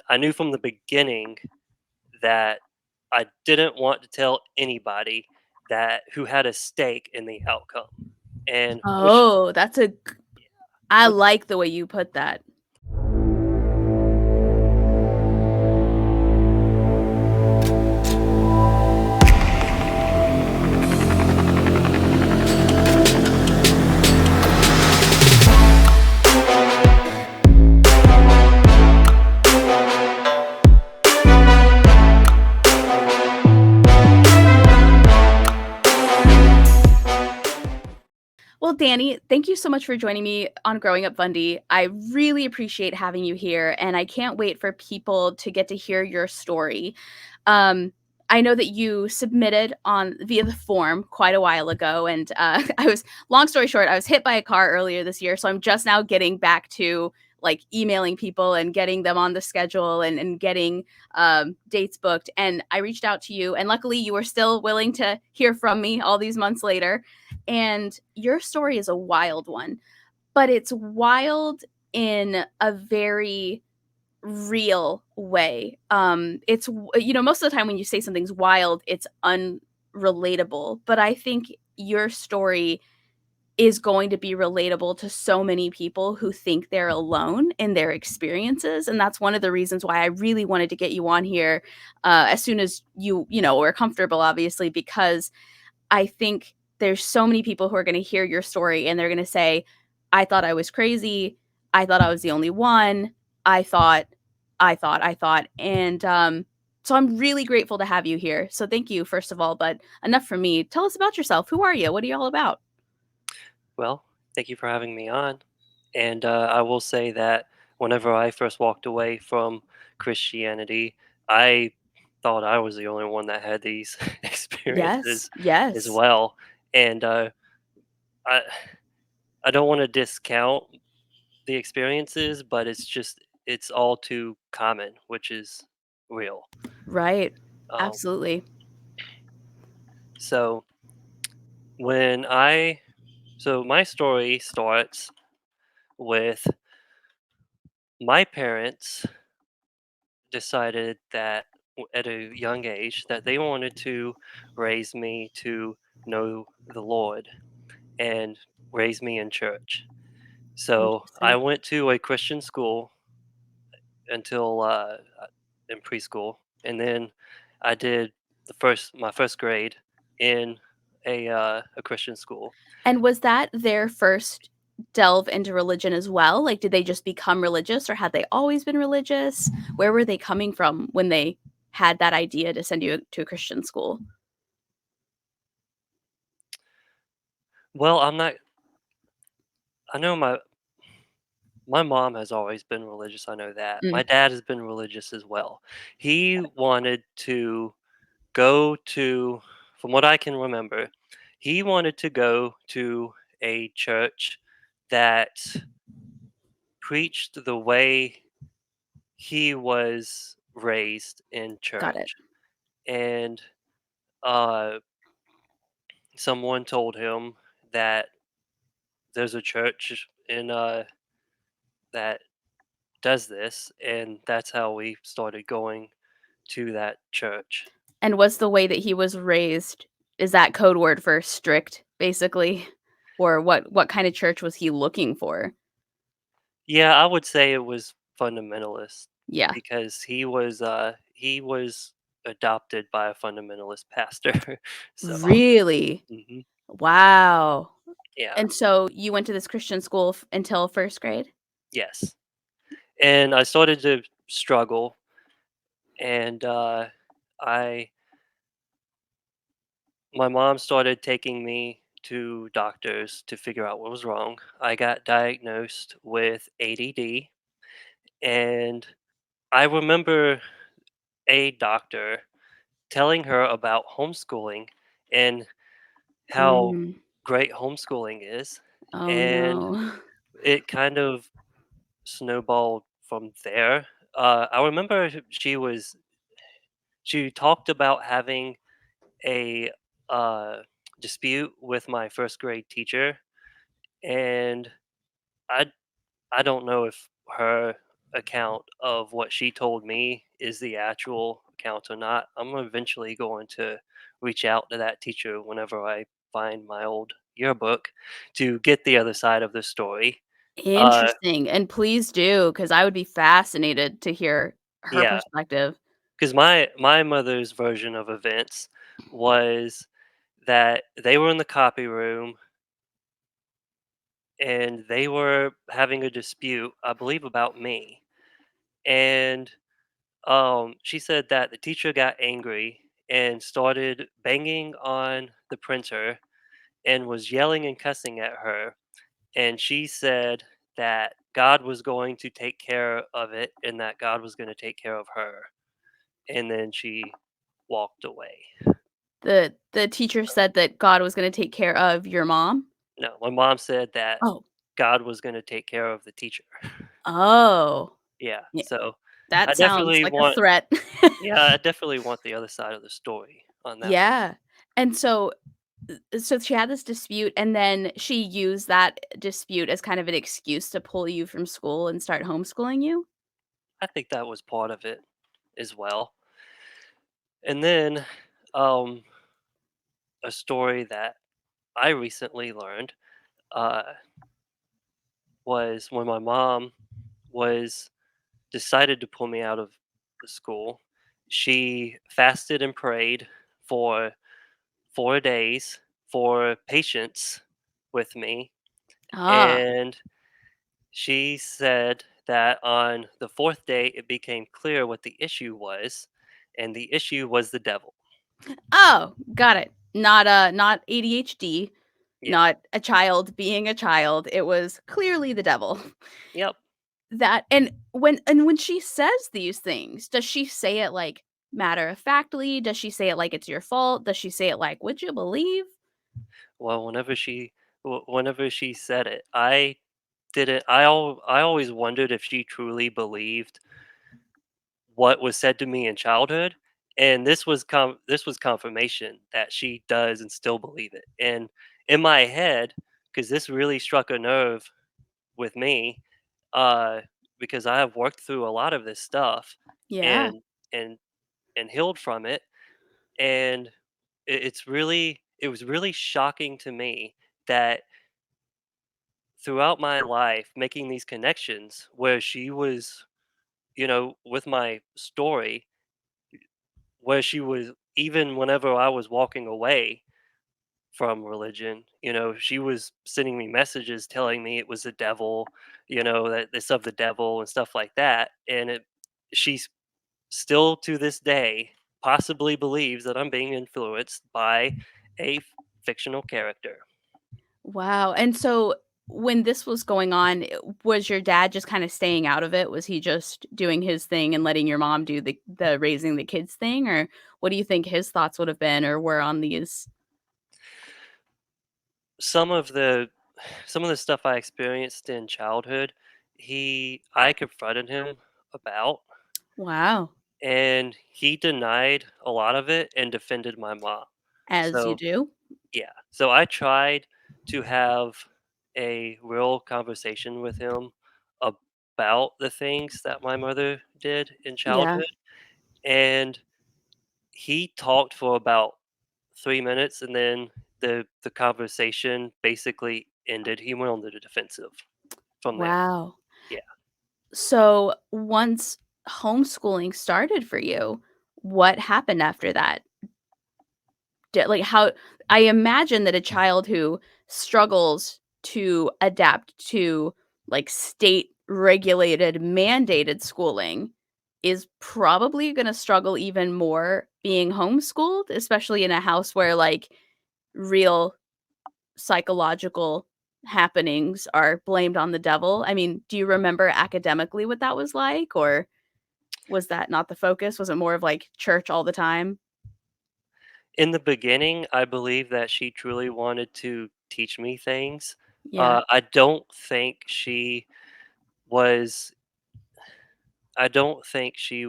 I knew from the beginning that I didn't want to tell anybody that who had a stake in the outcome, and Oh, I which like the way you put that. Well, Danny, thank you so much for joining me on Growing Up Fundie. I really appreciate having you here, and I can't wait for people to get to hear your story. Um, I know that you submitted on via the form quite a while ago, and long story short, I was hit by a car earlier this year, so I'm just now getting back to like emailing people and getting them on the schedule and getting dates booked. And I reached out to you, and luckily you were still willing to hear from me all these months later. And your story is a wild one, but it's wild in a very real way. It's most of the time when you say something's wild, it's unrelatable. But I think your story is going to be relatable to so many people who think they're alone in their experiences, and that's one of the reasons why I really wanted to get you on here as soon as were comfortable, obviously, because I think there's so many people who are going to hear your story and they're going to say, I thought I was crazy. I thought I was the only one. I thought, I thought. And so I'm really grateful to have you here. So thank you, first of all. But enough from me. Tell us about yourself. Who are you? What are you all about? well, thank you for having me on. And I will say that whenever I first walked away from Christianity, I thought I was the only one that had these Yes. experiences as Yes. well. And I I don't want to discount the experiences, but it's all too common, which is real. Right. Um, Absolutely. so when I so my story starts with my parents decided that at a young age that they wanted to raise me to know the Lord and raise me in church. So I Interesting. went to a Christian school until in preschool, and then I did the first my first grade in a Christian school. And was that their first delve into religion as well? Like, did they just become religious or had they always been religious? Where were they coming from when they had that idea to send you to a Christian school? Well, I'm not. I know my mom has always been religious. I know that. Mm, My dad has been religious as well. He wanted to go to, from what I can remember, he wanted to go to a church that preached the way he was raised in got it. church. And uh, someone told him that there's a church in that does this, and that's how we started going to that church. And was the way that he was raised, is that code word for strict, basically? Or what kind of church was he looking for? Yeah, I would say it was fundamentalist Yeah. because he was adopted by a fundamentalist pastor. So, Really? mhm, Wow. yeah, And so you went to this Christian school until first grade? yes. And I started to struggle, and I my mom started taking me to doctors to figure out what was wrong. I got diagnosed with ADD, and I remember a doctor telling her about homeschooling and how Mm. great homeschooling is, Oh, and no. it kind of snowballed from there. I remember she talked about having a uh, dispute with my first grade teacher, and I I don't know if her account of what she told me is the actual account or not, I'm eventually going to reach out to that teacher whenever I find my old yearbook to get the other side of the story. Uh, Interesting, and please do, because I would be fascinated to hear her yeah, perspective. because my mother's version of events was that they were in the copy room and they were having a dispute, I believe, about me. And she said that the teacher got angry and started banging on the printer and was yelling and cussing at her. And she said that God was going to take care of it and that God was going to take care of her. And then she walked away. The teacher said that God was gonna take care of your mom? No, my mom said that Oh. God was going to take care of the teacher. Oh. Yeah. Yeah, So I that sounds definitely like a want, threat. yeah, I definitely want the other side of the story on that one. Yeah, and so she had this dispute, and then she used that dispute as kind of an excuse to pull you from school and start homeschooling you? I think that was part of it as well. And then um, a story that I recently learned uh, was when my mom was decided to pull me out of the school. She fasted and prayed for 4 days for patience with me, Ah. and she said that on the fourth day it became clear what the issue was, and the issue was the devil. Oh, got it. Not ADHD, Yeah. not a child being a child, it was clearly the devil. Yep. That and when she says these things, does she say it, like, matter of factly? Does she say it like it's your fault? Does she say it like, "Would you believe?" Well, whenever she said it, I didn't. I always wondered if she truly believed what was said to me in childhood, and this was confirmation that she does and still believe it. And in my head, because this really struck a nerve with me, uh, because I have worked through a lot of this stuff Yeah. and and and healed from it, and it was really shocking to me that throughout my life making these connections where she was, with my story, where she was, even whenever I was walking away from religion, she was sending me messages telling me it was the devil, that it's of the devil and stuff like that. And she's still to this day possibly believes that I'm being influenced by a fictional character. Wow, and so when this was going on, was your dad just kinda staying out of it? Was he just doing his thing and letting your mom do the raising the kids thing, or what do you think his thoughts would have been or were on these? Some of the some of the stuff I experienced in childhood, I confronted him about, Wow, and he denied a lot of it and defended my mom. as you So, do. yeah. So I tried to have a real conversation with him about the things that my mother did in Yeah. childhood, and he talked for about 3 minutes, and then the conversation basically ended. He went on the defensive from there. Wow. Yeah. So, once homeschooling started for you, what happened after that? Like, how I imagine that a child who struggles to adapt to, like, state regulated, mandated schooling is probably gonna struggle even more being homeschooled, especially in a house where, like, real psychological happenings are blamed on the devil. I mean, do you remember academically what that was like, or was that not the focus? Was it more of, like, church all the time? In the beginning, I believe that she truly wanted to teach me things. Yeah, Was I don't think she was, I don't think she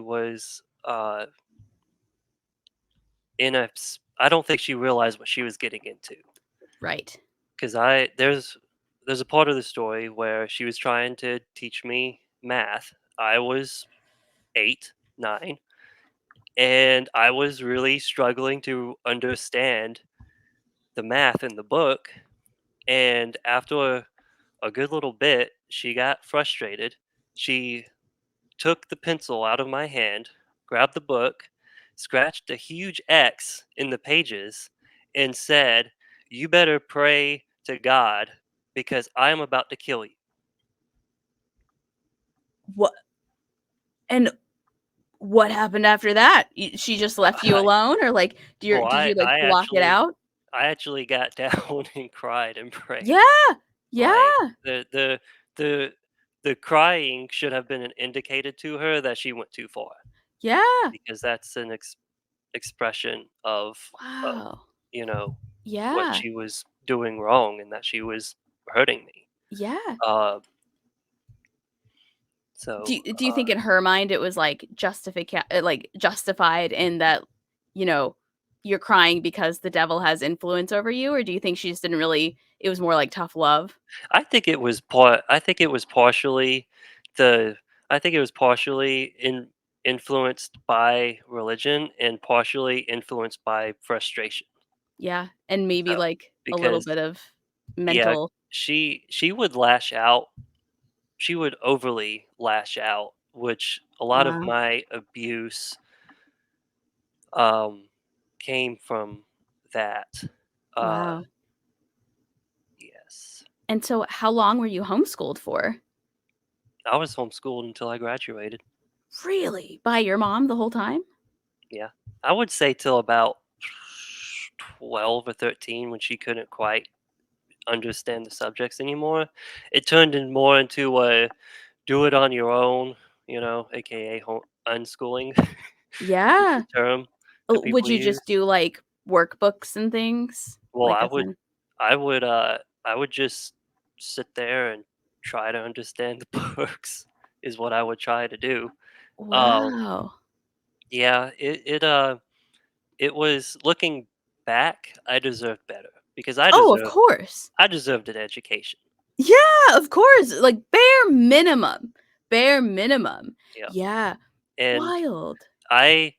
realized what she was getting into. right. 'Cause there's a part of the story where she was trying to teach me math, I was 8, 9, and I was really struggling to understand the math in the book. And after a good little bit, she got frustrated. She took the pencil out of my hand, grabbed the book, scratched a huge X in the pages, and said, "You better pray to God because I am about to kill you." What and what happened after that? She just left you I, alone, or, like, oh, did you, like, I block it actually out? I actually got down and cried and prayed. Yeah, Like yeah, the the crying should have been an indicator to her that she went too far, yeah. because that's an expression of Wow. you know what Yeah, she was doing wrong and that she was hurting me. yeah. Uh, Do you think in her mind it was, like, justified in that, you know, you're crying because the devil has influence over you, or do you think she just didn't really it was more like tough love? I think it was partially the I think it was partially influenced by religion and partially influenced by frustration. Yeah, and maybe, So like, a little because bit of yeah, mental. she would lash out. She would overly lash out, which a lot of Wow, my abuse um, came from that. Uh, wow. yes, And so how long were you homeschooled for? I was homeschooled until I graduated. Really? By your mom the whole time? Yeah, I would say till about 12 or 13 when she couldn't quite understand the subjects anymore. It turned in more into a do it on your own, aka unschooling is the Yeah. term that Oh, would people you just use. do, like, workbooks and things? Well, Like, as in I would just sit there and try to understand the books is what I would try to do. Um, Wow. yeah, it was looking back, I deserved better because Oh, of course. I deserved an education. Yeah, of course, like, bare minimum. Bare minimum. Yeah, Yeah. and Wild. I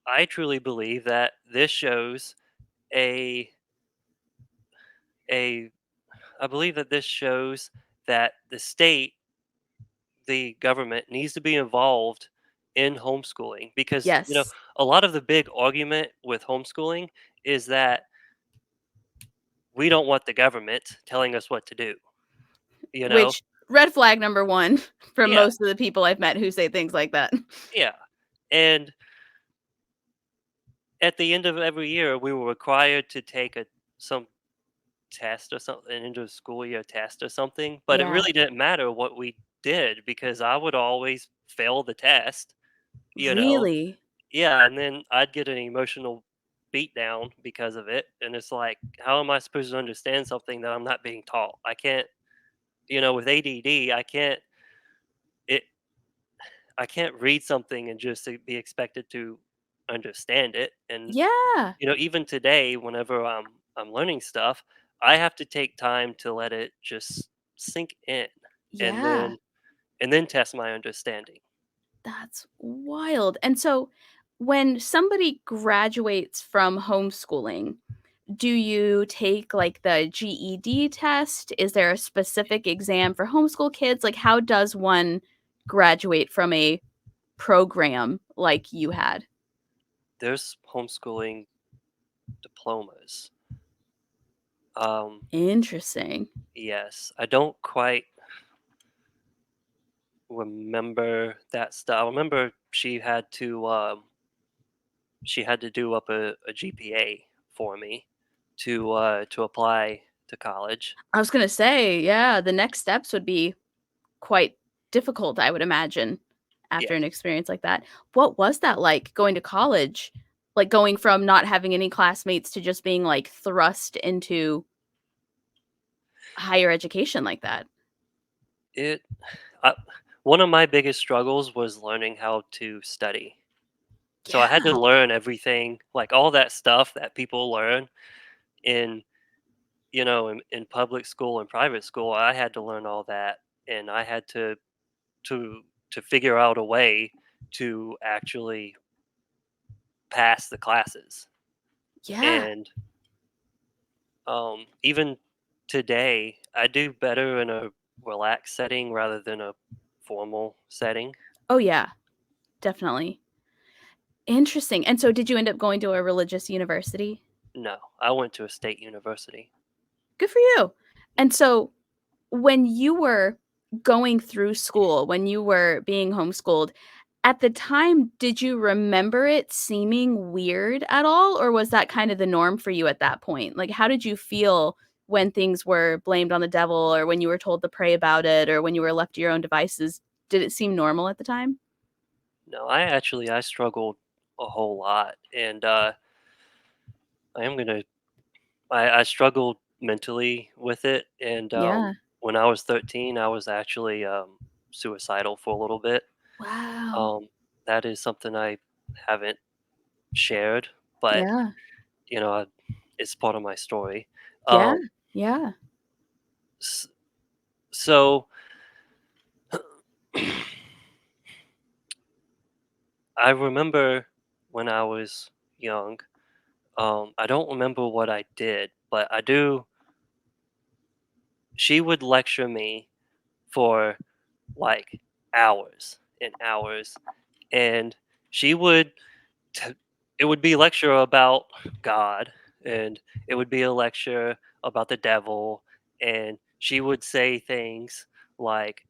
I truly believe that this shows a a I believe that this shows that the government needs to be involved in homeschooling because Yes. a lot of the big argument with homeschooling is that we don't want the government telling us what to do, you know? Which red flag number 1 from Yeah, most of the people I've met who say things like that. yeah. And at the end of every year, we were required to take some test or something, an end of school year test or something, but it Yeah. really didn't matter what we did because I would always fail the test, you know? Really? Yeah, and then I'd get an emotional beatdown because of it, and it's like, how am I supposed to understand something that I'm not being taught? I can't, with ADD, it I can't read something and just to be expected to understand it. And Yeah. even today, whenever I'm learning stuff, I have to take time to let it just sink in, and Yeah. then test my understanding. That's wild. And so when somebody graduates from homeschooling, do you take, like, the GED test? Is there a specific exam for homeschool kids? Like, how does one graduate from a program like you had? There's homeschooling diplomas. Um, Interesting. yes, I don't quite remember that stuff. I remember she had to do up a GPA for me to apply to college. I was gonna say, yeah, the next steps would be quite difficult, I would imagine, after an Yes. experience like that. What was that like going to college? Like, going from not having any classmates to just being, like, thrust into higher education like that? It uh, One of my biggest struggles was learning how to study. So I had to Yeah. learn everything, like all that stuff that people learn in, in public school and private school. I had to learn all that, and I had to to figure out a way to actually pass the classes. Yeah. And even today, I do better in a relaxed setting rather than a formal setting. Oh, yeah, definitely. Interesting. And so did you end up going to a religious university? No, I went to a state university. Good for you. And so when you were going through school, when you were being homeschooled, at the time, did you remember it seeming weird at all, or was that kind of the norm for you at that point? Like, how did you feel when things were blamed on the devil, or when you were told to pray about it, or when you were left to your own devices? Did it seem normal at the time? No, I struggled a whole lot, and I am gonna I struggled mentally with it, and Yeah. when I was 13, I was actually suicidal for a little bit. Wow. Um, that is something I haven't shared, but Yeah. you know, I, it's part of my story. Yeah. Um, Yeah. s- so I remember when I was young. I don't remember what I did, but I do. She would lecture me for like hours and hours, and she would t- it would be a lecture about God, and it would be a lecture about the devil, and she would say things like,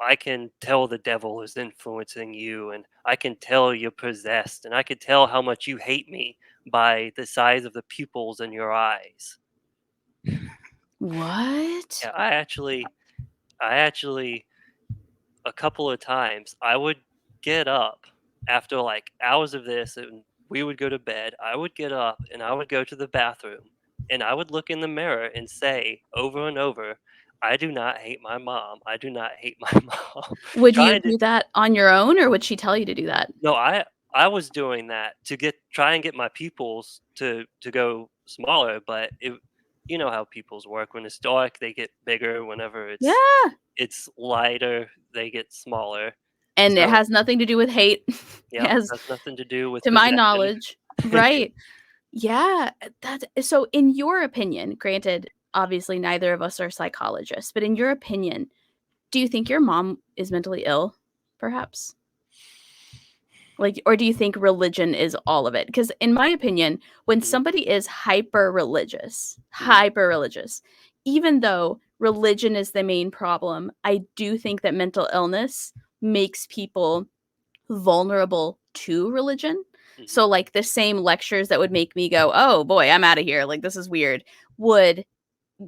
I can tell the devil is influencing you, and I can tell you're possessed, and I can tell how much you hate me by the size of the pupils in your eyes. What? Yeah, I actually a couple of times, I would get up after, like, hours of this, and we would go to bed. I would get up, and I would go to the bathroom, and I would look in the mirror and say over and over, "I do not hate my mom. I do not hate my mom." Would you Trying to do that on your own, or would she tell you to do that? No, I was doing that to try and get my pupils to go smaller, but you know how pupils work. When it's dark, they get bigger. Whenever Yeah. it's lighter, they get smaller. And it So, has nothing to do with hate. yep, As has nothing to do with to my possession. knowledge. Right. Yeah, that so in your opinion, granted, obviously neither of us are psychologists, but in your opinion, do you think your mom is mentally ill, perhaps? Like, or do you think religion is all of it? Because in my opinion, when Mhm, somebody is mhm, hyper religious, even though religion is the main problem, I do think that mental illness makes people vulnerable to religion. mhm. So, like, the same lectures that would make me go, "Oh boy, I'm out of here. Like, this is weird," would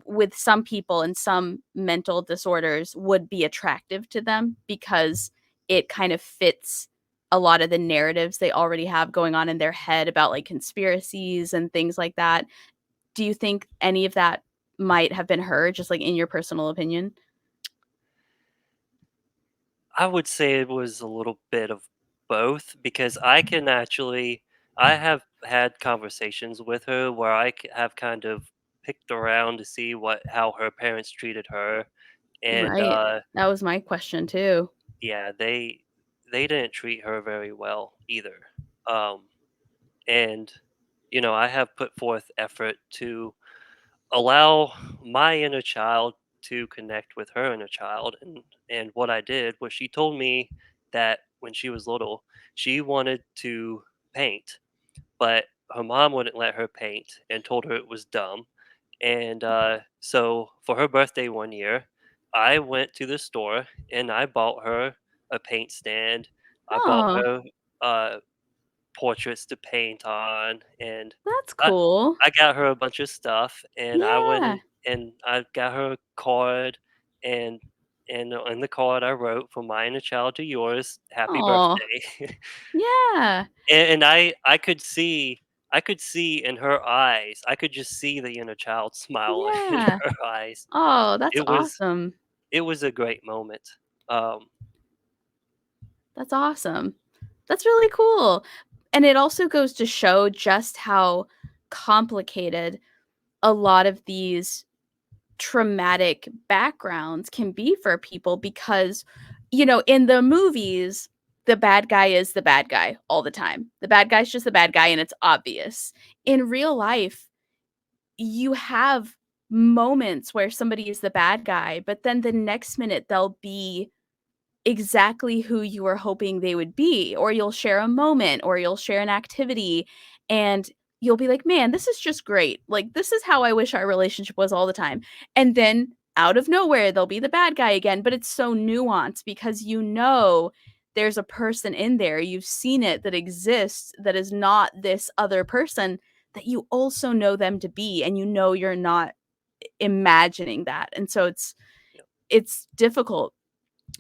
with some people and some mental disorders would be attractive to them because it kind of fits a lot of the narratives they already have going on in their head about like conspiracies and things like that. Do you think any of that might have been her, just like in your personal opinion? I would say it was a little bit of both because I have had conversations with her where have kind of picked around to see how her parents treated her, and Right. That was my question too. yeah, they didn't treat her very well either. Um, and I have put forth effort to allow my inner child to connect with her inner child, and what I did was she told me that when she was little she wanted to paint, but her mom wouldn't let her paint and told her it was dumb. And so for her birthday one year, I went to the store and I bought her a paint stand. I bought Oh, her uh, portraits to paint on, and that's I cool. I got her a bunch of stuff, and I went Yeah. and I got her a card, and in the card I wrote, "From my inner child to yours, happy Oh, birthday." yeah. And I could see in her eyes, I could just see the inner child smile in Yeah. her eyes. Oh, that's It was awesome. it was a great moment. Um, That's awesome. That's really cool. And it also goes to show just how complicated a lot of these traumatic backgrounds can be for people because in the movies, the bad guy is the bad guy all the time. The bad guy's just the bad guy and it's obvious. In real life, you have moments where somebody is the bad guy, but then the next minute they'll be exactly who you were hoping they would be, or you'll share a moment, or you'll share an activity, and you'll be like, "Man, this is just great. Like, this is how I wish our relationship was all the time." And then out of nowhere, they'll be the bad guy again, but it's so nuanced because there's a person in there. You've seen it that exists that is not this other person that you also know them to be, and you're not imagining that. And so Yep. it's difficult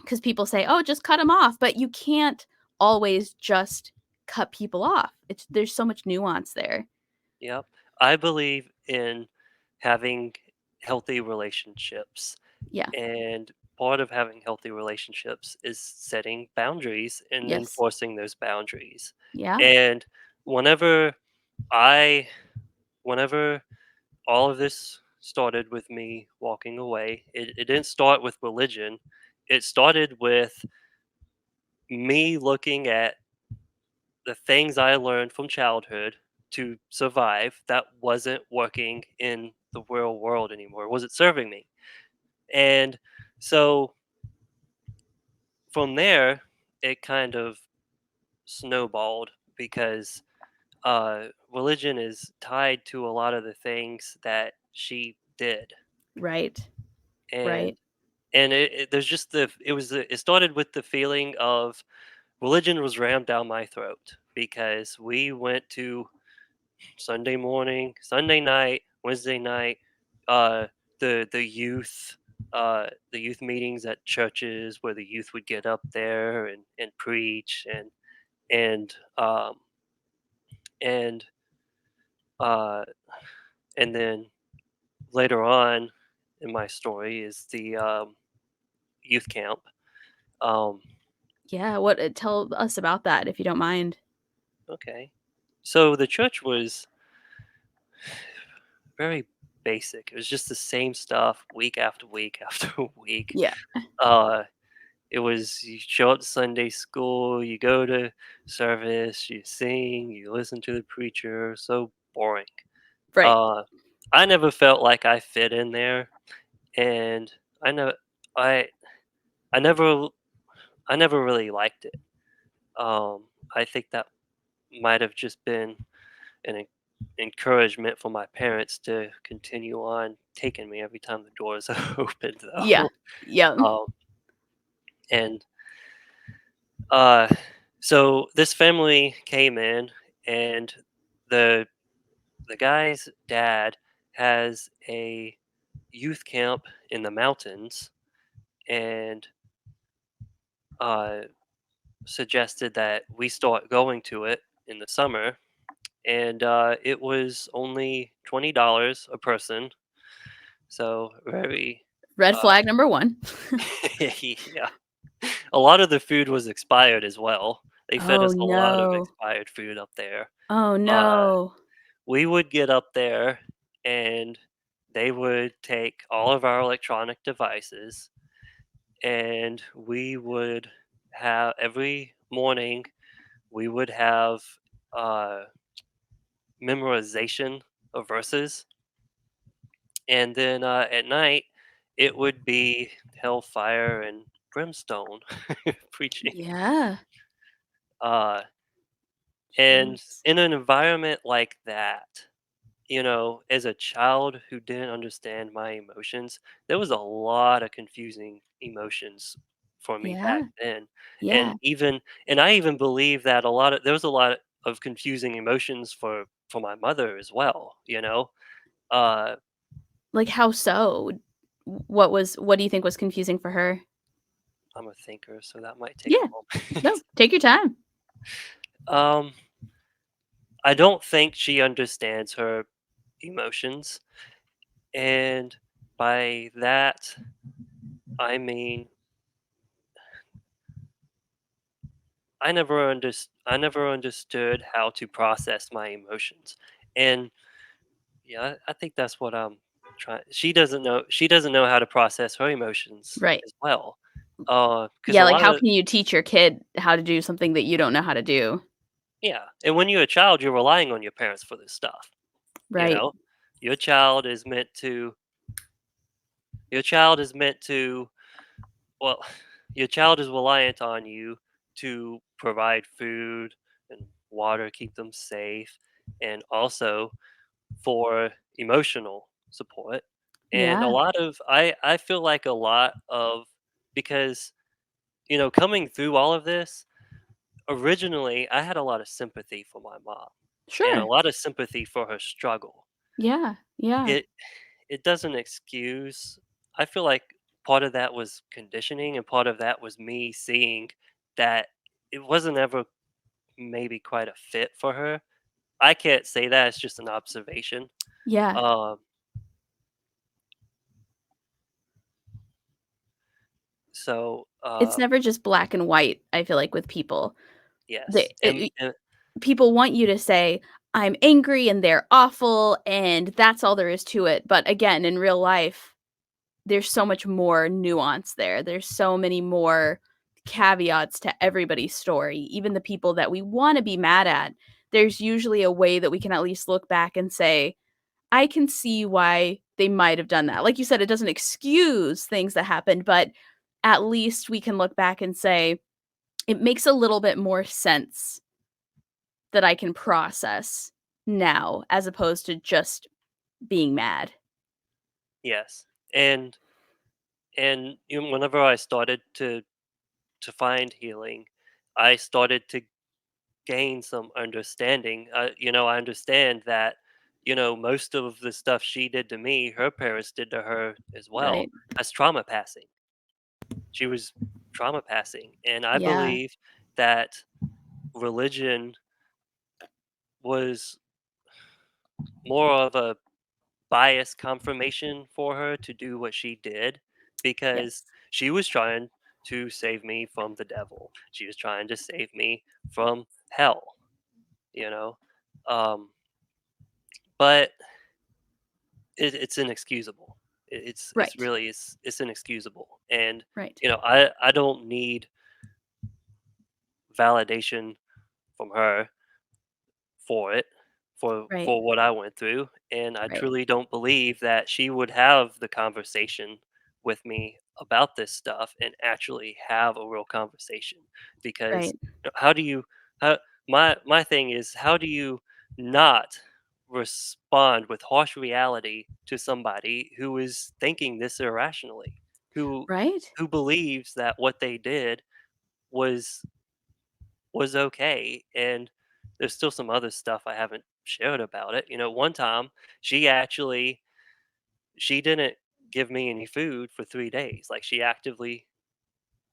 because people say, "Oh, just cut them off," but you can't always just cut people off. There's so much nuance there. Yep. I believe in having healthy relationships, Yeah. and part of having healthy relationships is setting boundaries and Yes. enforcing those boundaries. Yeah. And whenever I whenever all of this started with me walking away, it didn't start with religion. It started with me looking at the things I learned from childhood to survive that wasn't working in the real world anymore. Was it serving me? And so from there, it kind of snowballed because religion is tied to a lot of the things that she did, Right. and Right. there's just it started with the feeling of religion was rammed down my throat because we went to Sunday morning, Sunday night, Wednesday night, uh, the youth meetings at churches where the youth would get up there and preach and and uh, and then later on in my story is the youth camp. Um, Yeah, what tell us about that if you don't mind. okay, so the church was very basic. It was just the same stuff week after week after week. Yeah. Uh, It was you show up to Sunday school, you go to service, you sing, you listen to the preacher. So boring. Right. Uh, I never felt like I fit in there, and I know I I never I never really liked it. I think that might have just been an encouragement for my parents to continue on taking me every time the doors opened, Yeah. though. Yeah. Um, and Uh, so this family came in, and the the guy's dad has a youth camp in the mountains, and uh, suggested that we start going to it in the summer. And it was only $20 a person, so very Red uh, flag number 1. yeah. A lot of the food was expired as well. They fed Oh, us a lot of no. expired food up there. Oh, Uh, no. we would get up there and they would take all of our electronic devices, and we would have every morning we would have uh, memorization of verses, and then at night it would be hellfire and brimstone preaching. Yeah. uh, and Jeez. in an environment like that, as a child who didn't understand my emotions, there was a lot of confusing emotions for me back Yeah. then. And Yeah. I even believe that there was a lot of confusing emotions for my mother as well, you know? Uh Like, how so? What do you think was confusing for her? I'm a thinker, so that might take Yeah. a No, moment. take your time. um I don't think she understands her emotions, and by that I mean I never understood how to process my emotions. And yeah, I think that's what I'm trying. She doesn't know how to process her emotions Right. as well. Because Yeah, a like, lot how of can you teach your kid how to do something that you don't know how to do? yeah, and when you're a child, you're relying on your parents for this stuff, you Right. know? Your child is meant to your child is meant to well, your child is reliant on you to provide food and water, keep them safe, and also for emotional support. And a Yeah. lot of I feel like a lot of because coming through all of this, originally I had a lot of sympathy for my mom and a Sure. lot of sympathy for her struggle. Yeah. Yeah. It it doesn't excuse. I feel like part of that was conditioning and part of that was me seeing that it wasn't ever maybe quite a fit for her. I can't say that, it's just an observation. Yeah. Um so It's never just black and white, I feel like, with people. They yes. And people want you to say, "I'm angry and they're awful," and that's all there is to it, but again, in real life, there's so much more nuance there. There's so many more caveats to everybody's story, even the people that we wanna be mad at. There's usually a way that we can at least look back and say, "I can see why they might have done that." Like you said, it doesn't excuse things that happened, but at least we can look back and say, "It makes a little bit more sense that I can process now as opposed to just being mad." yes. And whenever I started to find healing, I started to gain some understanding. I understand that, most of the stuff she did to me, her parents did to her as well. Right. That's trauma passing. She was trauma passing. And I Yeah. believe that religion was more of a bias confirmation for her to do what she did because Yes. she was trying to save me from the devil. She was trying to save me from hell, you know? Um, but it's inexcusable. It's Right. really it's inexcusable. And Right. I don't need validation from her for it, Right. for what I went through, and I Right. truly don't believe that she would have the conversation with me about this stuff and actually have a real conversation because Right. how do you how my thing is how do you not respond with harsh reality to somebody who is thinking this irrationally, who Right? who believes that what they did was was okay, and there's still some other stuff I haven't shared about it. One time she didn't give me any food for 3 days. Like she actively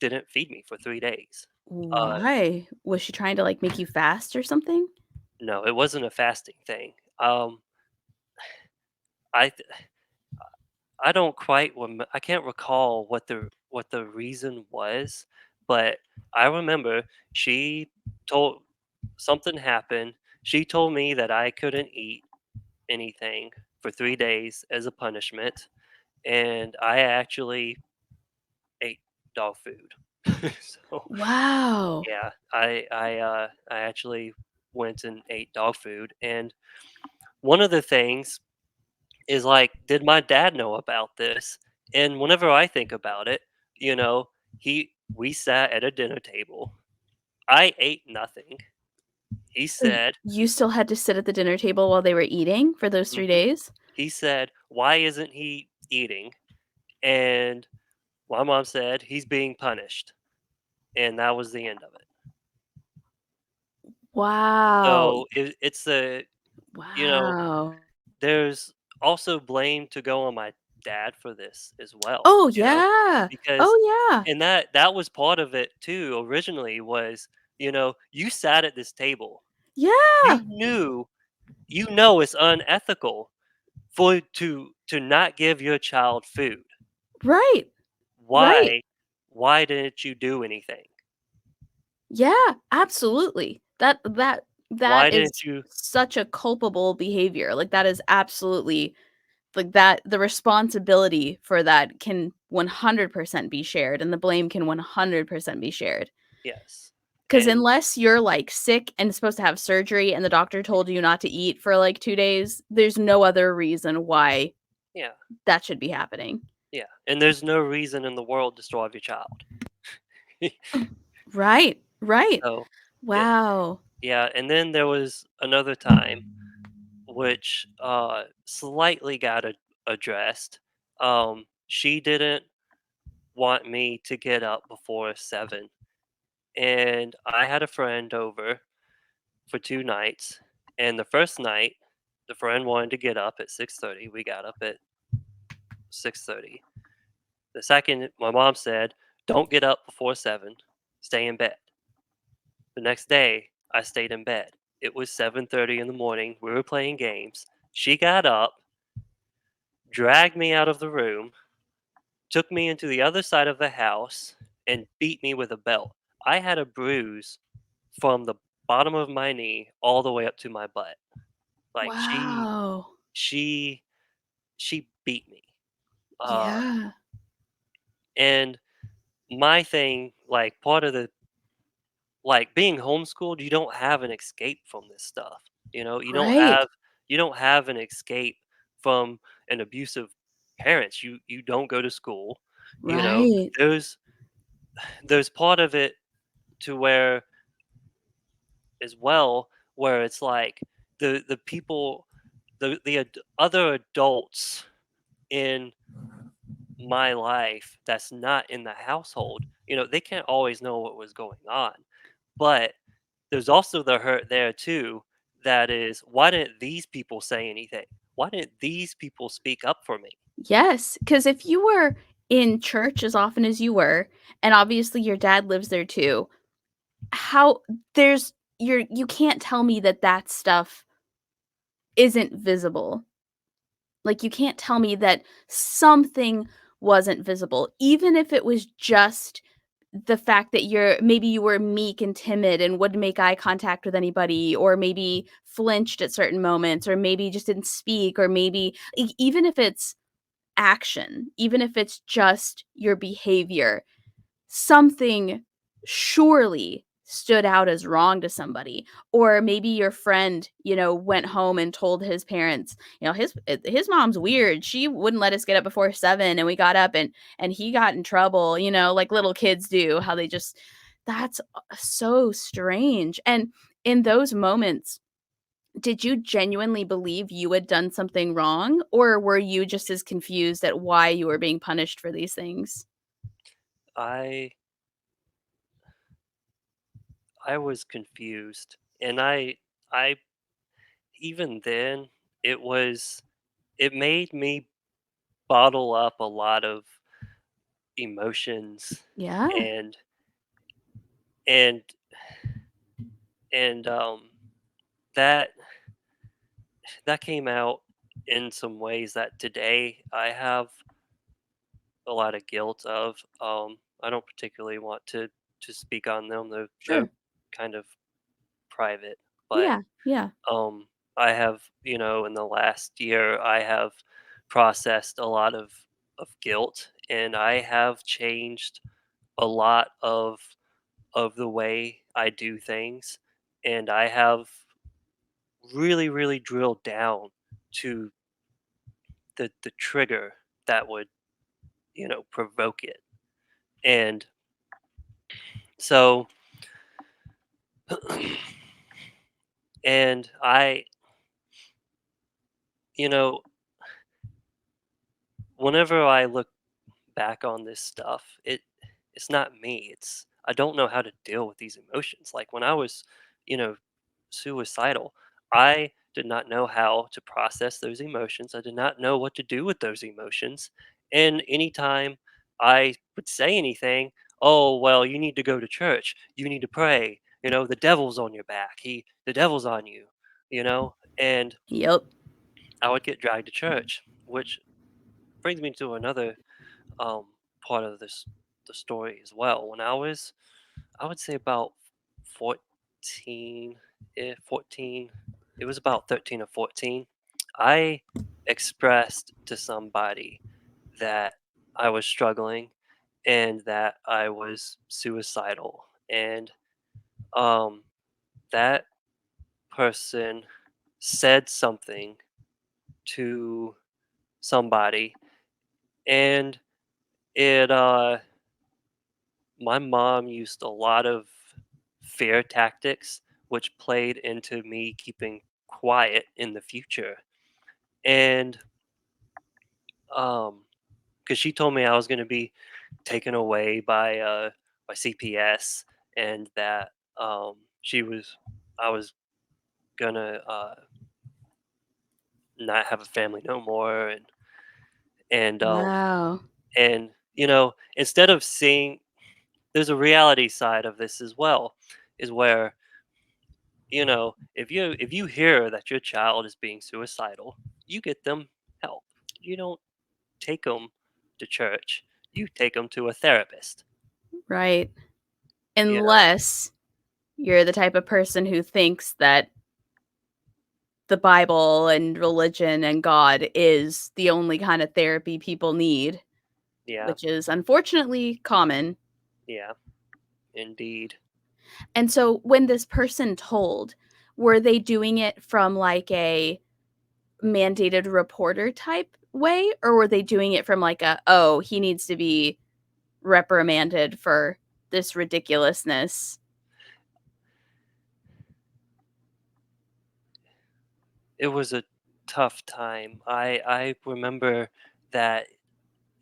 didn't feed me for 3 days. Uh Why? Was she trying to, like, make you fast or something? no, it wasn't a fasting thing. I th- I don't quite I can't recall what the reason was, but I remember she told something happened. She told me that I couldn't eat anything for 3 days as a punishment, and I actually ate dog food. So, Wow. yeah, I actually went and ate dog food, and one of the things is, like, did my dad know about this? And whenever I think about it, you know, he we sat at a dinner table. I ate nothing. He So y said you still had to sit at the dinner table while they were eating for those 3 mhm, days? he said, "Why isn't he eating?" And my mom said, "He's being punished." And that was the end of it. Wow. So it's a you know, Wow. there's also blame to go on my dad for this as well, Oh, yeah. because Oh, yeah. and that was part of it too. Originally, was you sat at this table, Yeah. you know it's unethical to not give your child food. Right. Right. Why didn't you do anything? Yeah, absolutely. That Why is didn't you such a culpable behavior, like, that is absolutely Like, that the responsibility for that can 100% be shared, and the blame can 100% be shared. Yes. 'Cause And unless you're, like, sick and supposed to have surgery and the doctor told you not to eat for, like, 2 days, there's no other reason why yeah, that should be happening. yeah. And there's no reason in the world to starve your child. Right, right. So, it, Wow. yeah. And then there was another time which slightly got addressed. She didn't want me to get up before 7. And I had a friend over for 2 nights. And the first night, the friend wanted to get up at 6:30. We got up at 6:30. The second, my mom said, "Don't get up before 7. Stay in bed." The next day, I stayed in bed. It was 7:30 in the morning. We were playing games. She got up, dragged me out of the room, took me into the other side of the house, and beat me with a belt. I had a bruise from the bottom of my knee all the way up to my butt. Like Wow. she she beat me. Uh Yeah. and my thing, like part of the like being homeschooled, you don't have an escape from this stuff. You know, Right. you don't have an escape from an abusive parents. You don't go to school. You know, Right. there's there's part of it to where as well where it's like the people other adults in my life that's not in the household, they can't always know what was going on. But there's also the hurt there too, that is, why didn't these people say anything? Why didn't these people speak up for me? Yes, because if you were in church as often as you were, and obviously your dad lives there too, how there's you can't tell me that that stuff isn't visible. Like, you can't tell me that something wasn't visible, even if it was just the fact that maybe you were meek and timid and wouldn't make eye contact with anybody, or maybe flinched at certain moments, or maybe just didn't speak, or maybe even if it's action, even if it's just your behavior, something surely stood out as wrong to somebody. Or maybe your friend, went home and told his parents, his mom's weird, she wouldn't let us get up before 7, and we got up, and he got in trouble, like little kids do, how they just that's so strange. And in those moments, did you genuinely believe you had done something wrong, or were you just as confused at why you were being punished for these things? I I was confused, and I even then it was it made me bottle up a lot of emotions Yeah, and and and that that came out in some ways that today I have a lot of guilt of. I don't particularly want to speak on them. They're sure. kind of private, but Yeah, yeah, um, I have, in the last year, I have processed a lot of guilt, and I have changed a lot of the way I do things, and I have really, really drilled down to the trigger that would, provoke it. And so, and you know, whenever I look back on this stuff, it's not me. It's I don't know how to deal with these emotions. Like when I was, you know, suicidal, I did not know how to process those emotions. I did not know what to do with those emotions. And anytime I would say anything, oh well, you need to go to church. You need to pray. The devil's on your back. The devil's on you. And yep, I would get dragged to church, which brings me to another um, part of the story as well. When I would say about 14, 14. It was about 13 or 14. I expressed to somebody that I was struggling and that I was suicidal. And um, that person said something to somebody, and it my mom used a lot of fear tactics, which played into me keeping quiet in the future. And because she told me I was going to be taken away by CPS, and that she was I was gonna not have a family no more, and Wow. and you know, instead of seeing, there's a reality side of this as well, is where, you know, if you hear that your child is being suicidal, you get them help. You don't take them to church. You take them to a therapist. Right. You know, Unless you're the type of person who thinks that the Bible and religion and God is the only kind of therapy people need, yeah, which is unfortunately common. yeah, indeed. And so when this person told, were they doing it from like a mandated reporter type way, or were they doing it from like a, oh, he needs to be reprimanded for this ridiculousness? It was a tough time. I remember that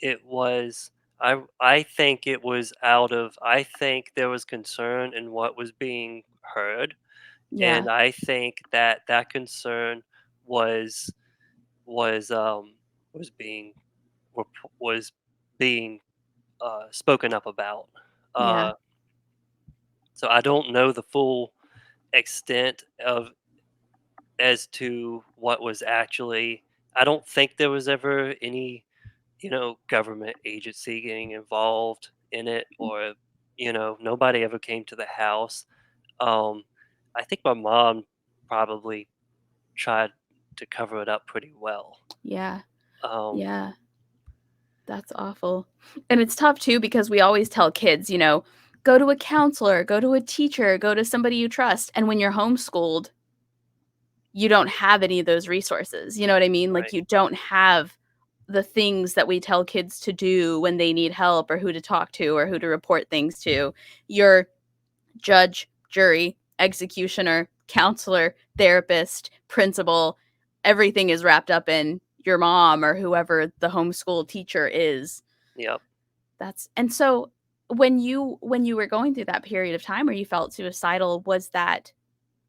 it was I think it was out of I think there was concern in what was being heard, Yeah. and I think that that concern was was um was being was being spoken up about. Yeah. Uh, so I don't know the full extent of as to what was actually. I don't think there was ever any, government agency getting involved in it, or, nobody ever came to the house. Um, I think my mom probably tried to cover it up pretty well. Yeah. Um, Yeah. That's awful. And it's tough too because we always tell kids, go to a counselor, go to a teacher, go to somebody you trust. And when you're homeschooled, you don't have any of those resources. You know what I mean? Like right. you don't have the things that we tell kids to do when they need help or who to talk to or who to report things to. Your judge, jury, executioner, counselor, therapist, principal, everything is wrapped up in your mom or whoever the homeschool teacher is. Yep. That's and so when you were going through that period of time where you felt suicidal, was that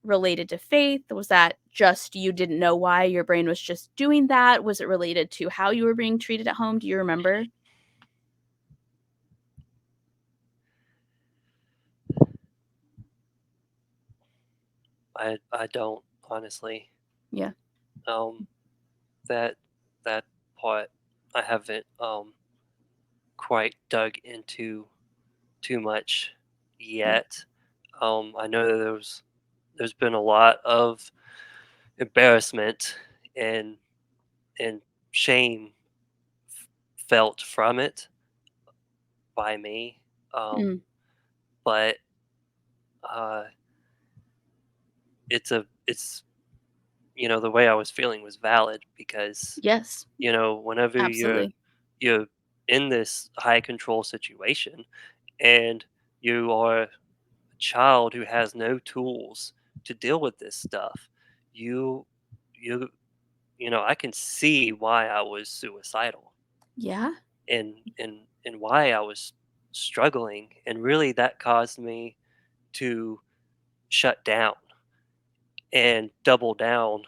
related to faith? Was that just you didn't know why your brain was just doing that? Was it related to how you were being treated at home? Do you remember? I don't, honestly. Yeah, Um, that that part I haven't quite dug into too much yeah, yet. I know that there's been a lot of embarrassment and and shame felt from it by me, mm, but uh, it's the way I was feeling was valid, because yes, whenever absolutely. you're in this high control situation, and you are a child who has no tools to deal with this stuff, you you I can see why I was suicidal, Yeah, and why I was struggling, and really that caused me to shut down and double down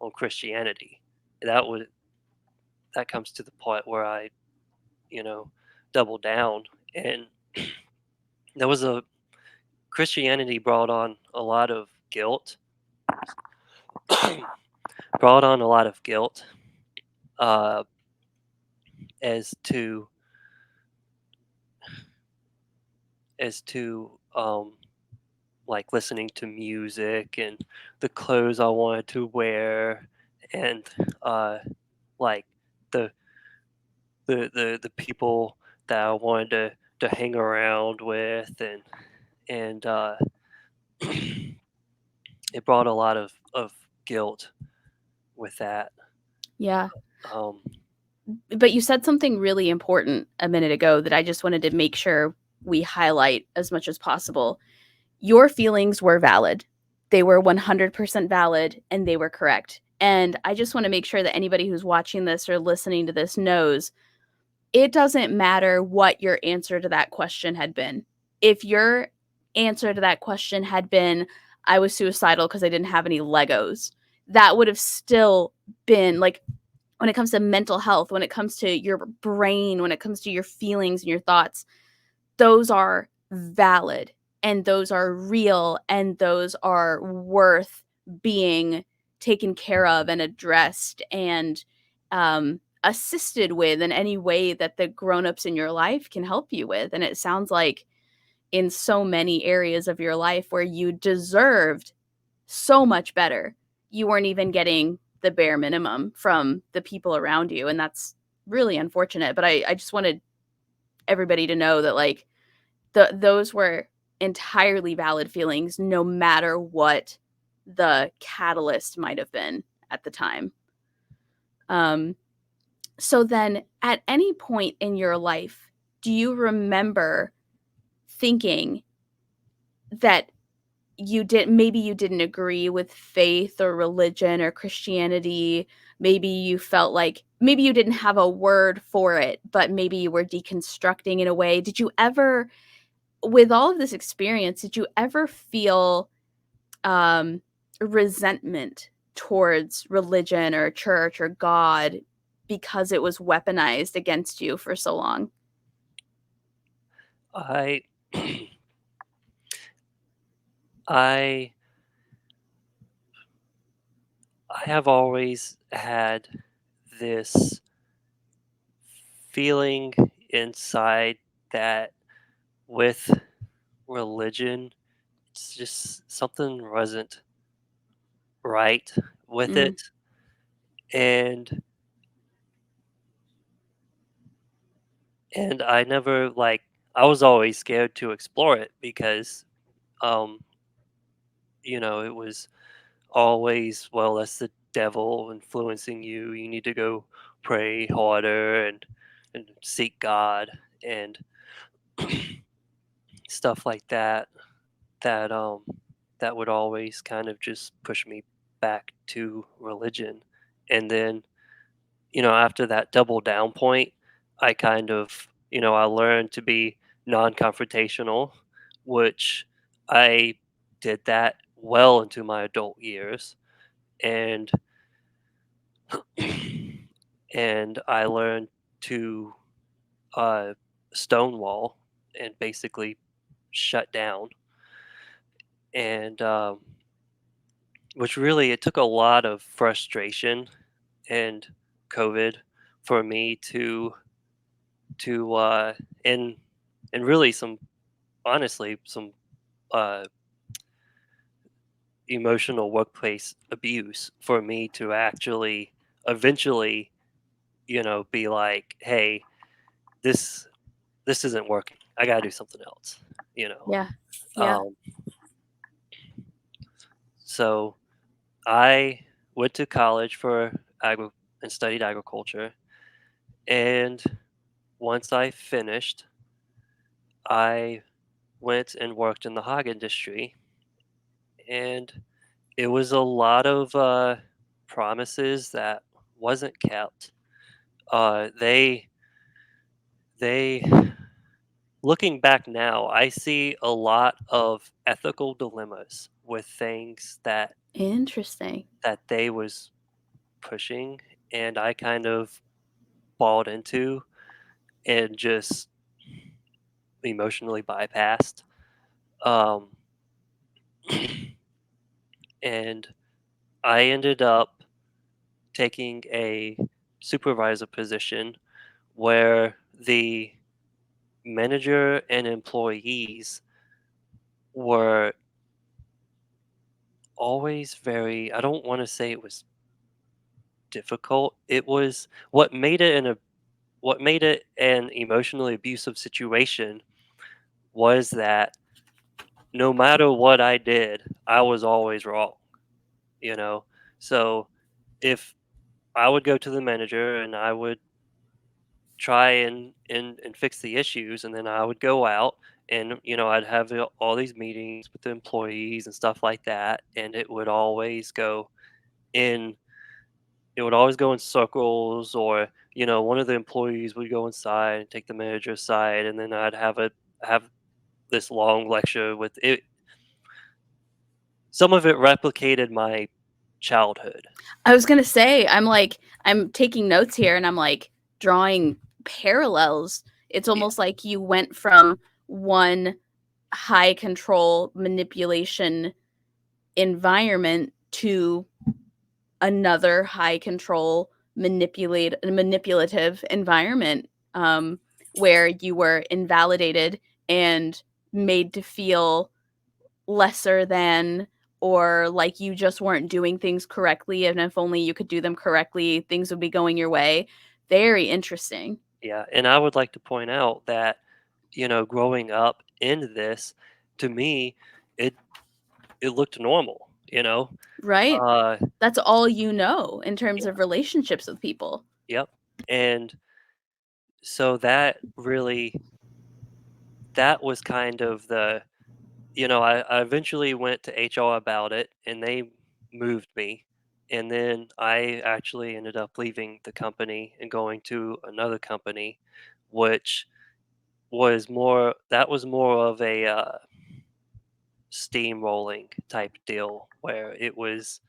on Christianity. That comes to the point where I, you know, double down, and there was a Christianity brought on a lot of guilt, brought on a lot of guilt, uh, as to like listening to music and the clothes I wanted to wear, and uh, like the the people that I wanted to hang around with, and it brought a lot of guilt with that. Yeah. Um, But you said something really important a minute ago that I just wanted to make sure we highlight as much as possible. Your feelings were valid. They were 100% valid and they were correct. And I just want to make sure that anybody who's watching this or listening to this knows it doesn't matter what your answer to that question had been. If your answer to that question had been, I was suicidal because I didn't have any Legos, that would have still been like, when it comes to mental health, when it comes to your brain, when it comes to your feelings and your thoughts, those are valid and those are real and those are worth being taken care of and addressed and assisted with in any way that the grown-ups in your life can help you with. And it sounds like in so many areas of your life where you deserved so much better, you weren't even getting the bare minimum from the people around you. And that's really unfortunate. But I just wanted everybody to know that like those were entirely valid feelings no matter what the catalyst might have been at the time. Um, so then at any point in your life, do you remember thinking that maybe you didn't agree with faith or religion or Christianity? Maybe you felt like maybe you didn't have a word for it, but maybe you were deconstructing in a way. Did you ever, with all of this experience, did you ever feel um, resentment towards religion or church or God because it was weaponized against you for so long? I I I have always had this feeling inside that with religion, it's just something wasn't right with Mm, it, and I never I was always scared to explore it because um it was always, well, that's the devil influencing you. You need to go pray harder and seek God and stuff like that. That that would always kind of just push me back to religion. And then, after that double down point, I kind of, I learned to be non-confrontational, which I did that well into my adult years. And and I learned to uh, stonewall and basically shut down. And which really it took a lot of frustration and COVID for me to and really some honestly some uh, emotional workplace abuse for me to actually eventually be like, hey, this this isn't working. I gotta do something else. You know. yeah. Yeah. Um, so I went to college for and studied agriculture. And once I finished, I went and worked in the hog industry. And it was a lot of promises that wasn't kept. They looking back now, I see a lot of ethical dilemmas with things Interesting. that they was pushing, and I kind of bought into and just emotionally bypassed. Um, and I ended up taking a supervisor position where the manager and employees were always very, I don't want to say it was difficult. It was what made it an emotionally abusive situation was that no matter what I did, I was always wrong, you know? So if I would go to the manager and I would try and fix the issues, and then I would go out and I'd have all these meetings with the employees and stuff like that, and in it would always go in circles, or one of the employees would go inside and take the manager aside, and then I'd have this long lecture with it. Some of it replicated my childhood. I was gonna say, I'm taking notes here and I'm like drawing parallels. It's Yeah, almost like you went from one high control manipulation environment to another high control manipulative environment, where you were invalidated and made to feel lesser than, or like you just weren't doing things correctly, and if only you could do them correctly, things would be going your way. Very interesting. yeah, and I would like to point out that growing up in this, to me, it it looked normal. Right? Uh, That's all you know in terms yeah, of relationships with people. yep, and so that was kind of I eventually went to HR about it, and they moved me, and then I actually ended up leaving the company and going to another company, which was more of a steamrolling type deal where it was,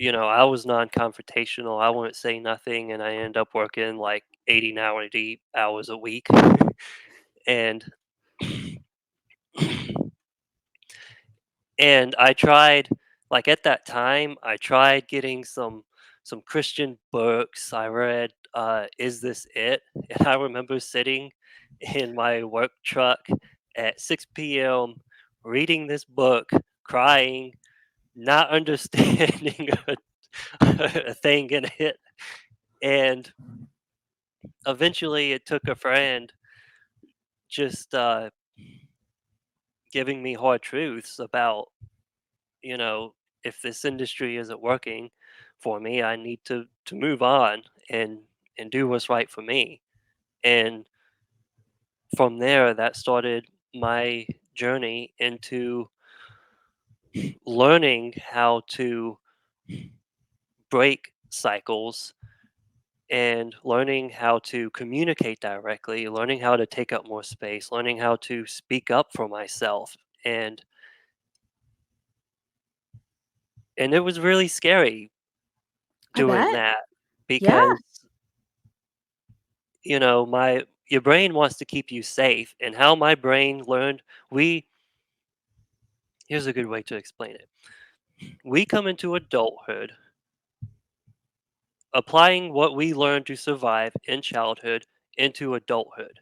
I was non-confrontational. I wouldn't say nothing, and I ended up working like 80 90 hours a week, and And I tried like, at that time, I tried getting some Christian books. I read, Is This It? And I remember sitting in my work truck at 6 PM, reading this book, crying, not understanding a thing in it, and eventually it took a friend just, giving me hard truths about you know, if this industry isn't working for me, I need to move on and do what's right for me. And from there, that started my journey into learning how to break cycles and learning how to communicate directly, learning how to take up more space, learning how to speak up for myself. And it was really scary I doing bet. that Yeah. because my your brain wants to keep you safe, and how my brain learned we here's a good way to explain it. We come into adulthood applying what we learned to survive in childhood into adulthood,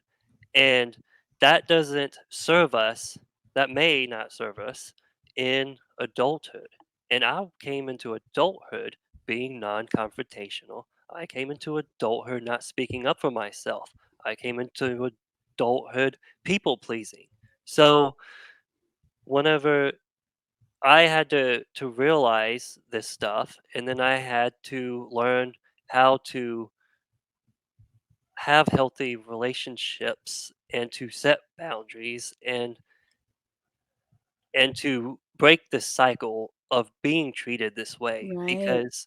and that doesn't serve us, that may not serve us in adulthood. And I came into adulthood being non-confrontational. I came into adulthood not speaking up for myself. I came into adulthood people pleasing. So whenever I had to realize this stuff, and then I had to learn how to have healthy relationships and to set boundaries and to break the cycle of being treated this way, Right. because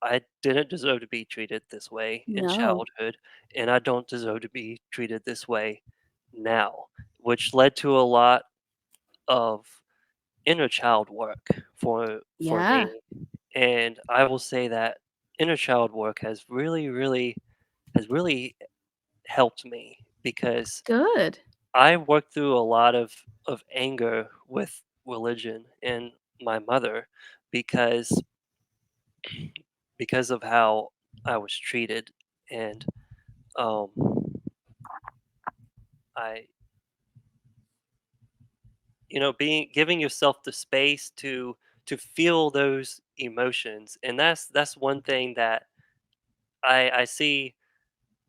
I didn't deserve to be treated this way in No. childhood, and I don't deserve to be treated this way now, which led to a lot of inner child work for Yeah. me. And I will say that inner child work has really helped me, because Good. I worked through a lot of anger with religion and my mother, because because of how I was treated, and um I being giving yourself the space to feel those emotions. And that's one thing that I see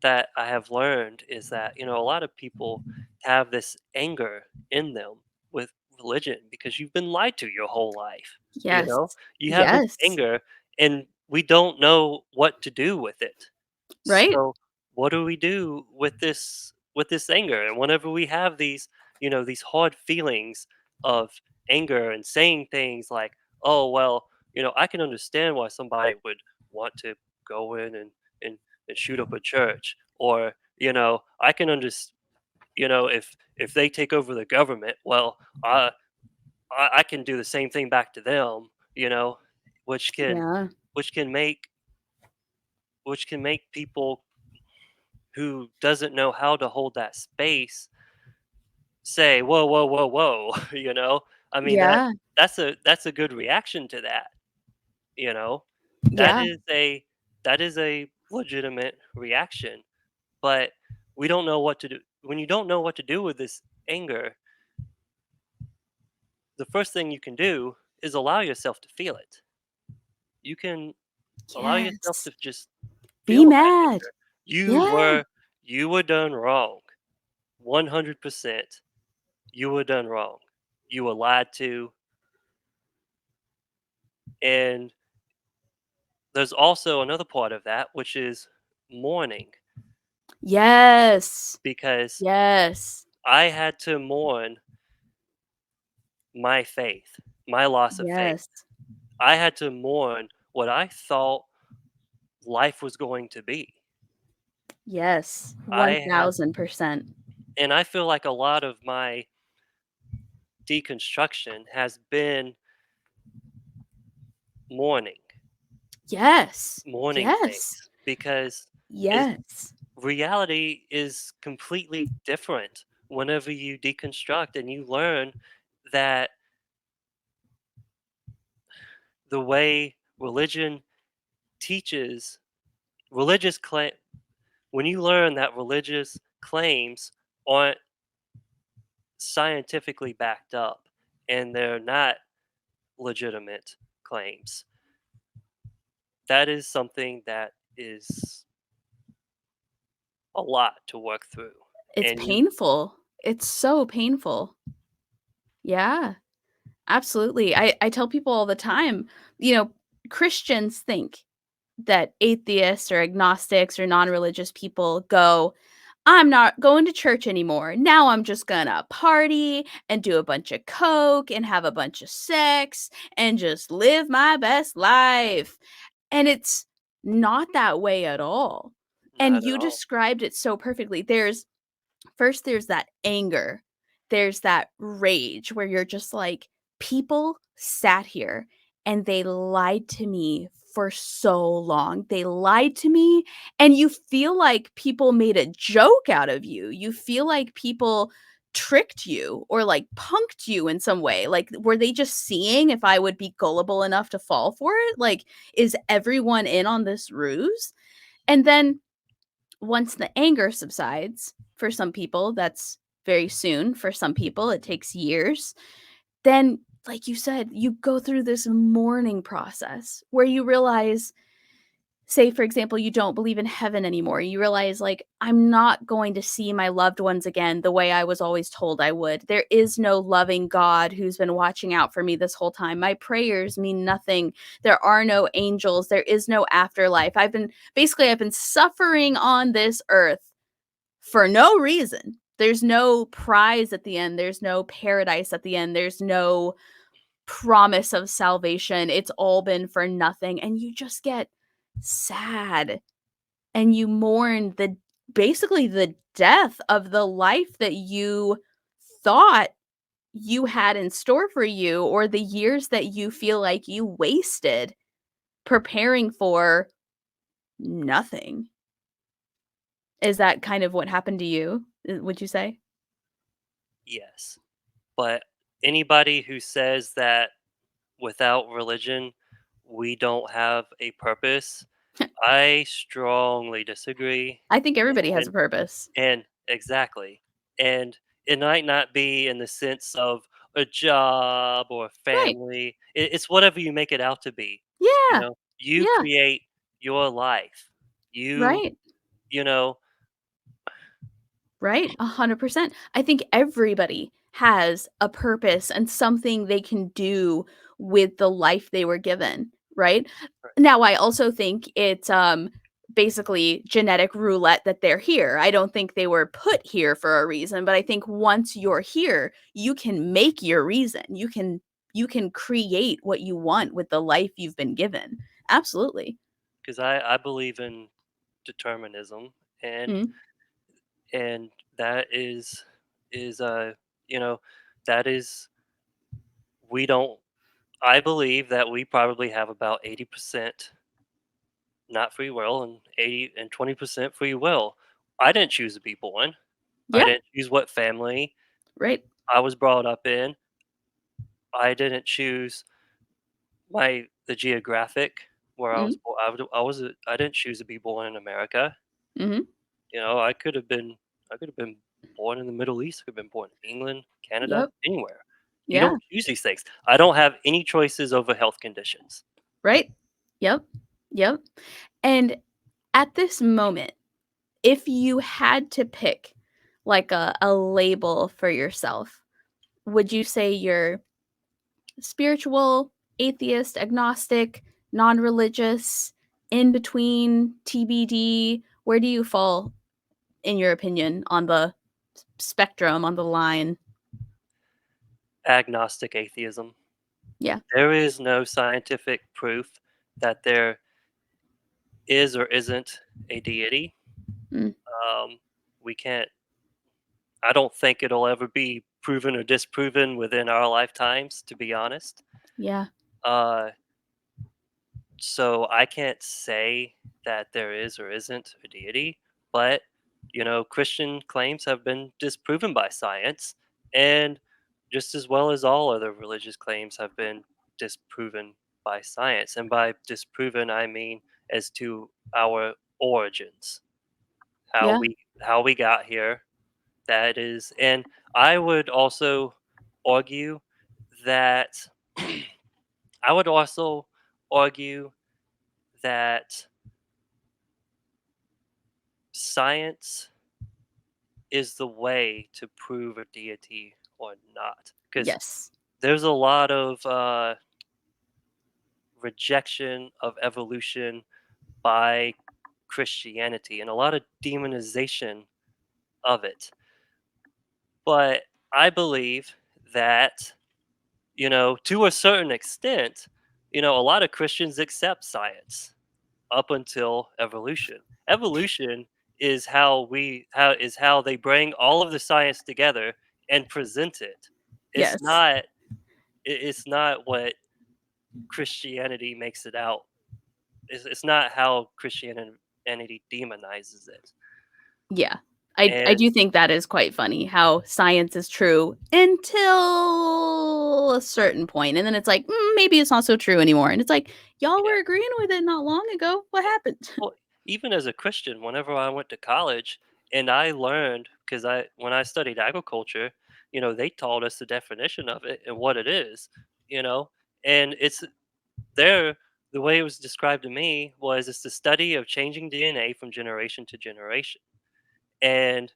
that I have learned is that, a lot of people have this anger in them with religion because you've been lied to your whole life. You Yes. know, you have this Yes. anger and we don't know what to do with it. Right? So, what do we do with this anger? And whenever we have these, these hard feelings of anger and saying things like, "Oh, well, I can understand why somebody would want to go in and and shoot up a church," or, I can understand, if they take over the government, well, I can do the same thing back to them, which can Yeah. which can make people who doesn't know how to hold that space say, "Whoa, whoa, whoa, whoa," I mean, Yeah. that's a good reaction to that, you know? That Yeah. is a that is a legitimate reaction, but we don't know what to do. When you don't know what to do with this anger, the first thing you can do is allow yourself to feel it. You can allow yourself Yes. to just Be feel that mad. anger. You Yeah. were you were done wrong. 100%. You were done wrong. You were lied to, and there's also another part of that, which is mourning, Yes. because Yes. I had to mourn my faith, my loss of faith. Yes. I had to mourn what I thought life was going to be. Yes. I had 1000%. and I feel like a lot of my deconstruction has been mourning, Yes. mourning Yes. things, because it's Yes. reality is completely different whenever you deconstruct and you learn that the way religion teaches religious claim when you learn that religious claims aren't scientifically backed up and they're not legitimate claims, that is something that is a lot to work through. It's And you painful. It's so painful. Yeah. Absolutely. I tell people all the time, you know, Christians think that atheists or agnostics or non-religious people go, "I'm not going to church anymore. Now I'm just gonna party and do a bunch of coke and have a bunch of sex and just live my best life." And it's not that way at all. And not at you all. described it so perfectly. There's that anger. There's that rage where you're just like, people sat here and they lied to me for so long. They lied to me, and you feel like people made a joke out of you. You feel like people tricked you or like punked you in some way. Like, were they just seeing if I would be gullible enough to fall for it? Like, is everyone in on this ruse? And then once the anger subsides, for some people, that's very soon. For some people, it takes years. Then, like you said, you go through this mourning process where you realize, say, for example, you don't believe in heaven anymore. You realize, like, I'm not going to see my loved ones again the way I was always told I would. There is no loving God who's been watching out for me this whole time. My prayers mean nothing. There are no angels. There is no afterlife. I've been suffering on this earth for no reason. There's no prize at the end. There's no paradise at the end. There's no promise of salvation. It's all been for nothing. And you just get sad and you mourn the basically the death of the life that you thought you had in store for you, or the years that you feel like you wasted preparing for nothing. Is that kind of what happened to you? Would you say? Yes. But anybody who says that without religion, we don't have a purpose, I strongly disagree. I think everybody has a And purpose. exactly. And it might not be in the sense of a job or Right. family. It's whatever you make it out to be. Yeah. You Yeah. create your life. You Right. you know, Right, 100%. I think everybody has a purpose and something they can do with the life they were given, right? Now, I also think it's, basically genetic roulette that they're here. I don't think they were put here for a reason, but I think once you're here, you can make your reason. You can create what you want with the life you've been given. Absolutely. because I believe in determinism, and Mm, and that is you know that is we don't I believe that we probably have about 80% not free will and 20% free will. I didn't choose to be born. I yeah, didn't choose what family right. I was brought up in. I didn't choose the geographic where I was Mm, born. I didn't choose to be born in America. mhm. I could have been born in the Middle East. I could have been born in England, Canada, Yep. anywhere. You Yeah. don't choose these things. I don't have any choices over health conditions. Right? Yep. Yep. And at this moment, if you had to pick like a label for yourself, would you say you're spiritual, atheist, agnostic, non-religious, in between, TBD? Where do you fall in your opinion on the spectrum, on the line? Agnostic atheism. Yeah. There is no scientific proof that there is or isn't a deity. Mm, Um, we can't. I don't think it'll ever be proven or disproven within our lifetimes. To be honest, yeah. uh, so I can't say that there is or isn't a deity, but Christian claims have been disproven by science, and just as well as all other religious claims have been disproven by science. And by disproven, I mean as to our origins, Yeah. how we got here. That is, and I would also argue that I would also argue that science is the way to prove a deity or not. Because Yes. there's a lot of rejection of evolution by Christianity and a lot of demonization of it. But I believe that, to a certain extent, a lot of Christians accept science up until evolution. Evolution is how they bring all of the science together and present it. It's Yes. not it's not what Christianity makes it out. It's not how Christianity demonizes it. Yeah. I And do think that is quite funny how science is true until a certain point, and then it's like, maybe it's not so true anymore." And it's like, "Y'all yeah, were agreeing with it not long ago. What happened?" well, even as a Christian, whenever I went to college and I learned, because when I studied agriculture, they taught us the definition of it and what it is, you know, and there the way it was described to me was it's the study of changing DNA from generation to generation. And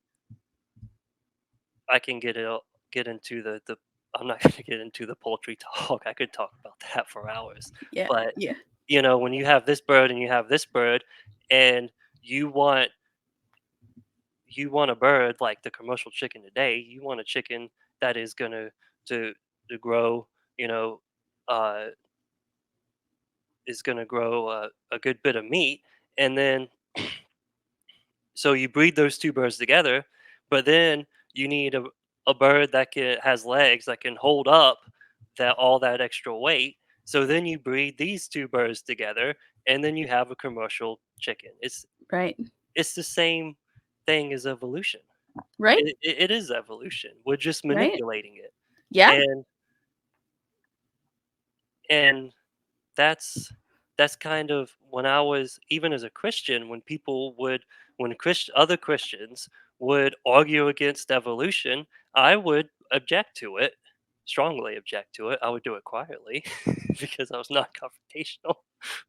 I can get into the I'm not going to get into the poultry talk. I could talk about that for hours. Yeah, But yeah. when you have this bird and you have this bird, and you want a bird like the commercial chicken today, you want a chicken that is going to to grow, you know, uh, is going to grow a good bit of meat, and then so you breed those two birds together, but then you need a bird that has legs that can hold up all that extra weight. So then you breed these two birds together, and then you have a commercial chicken. Right. It's the same thing as evolution. Right? It is evolution. We're just Right? manipulating it, Yeah. and and that's kind of when I was even as a Christian, when other Christians would argue against evolution, I would object to it, strongly object to it. I would do it quietly because I was not confrontational,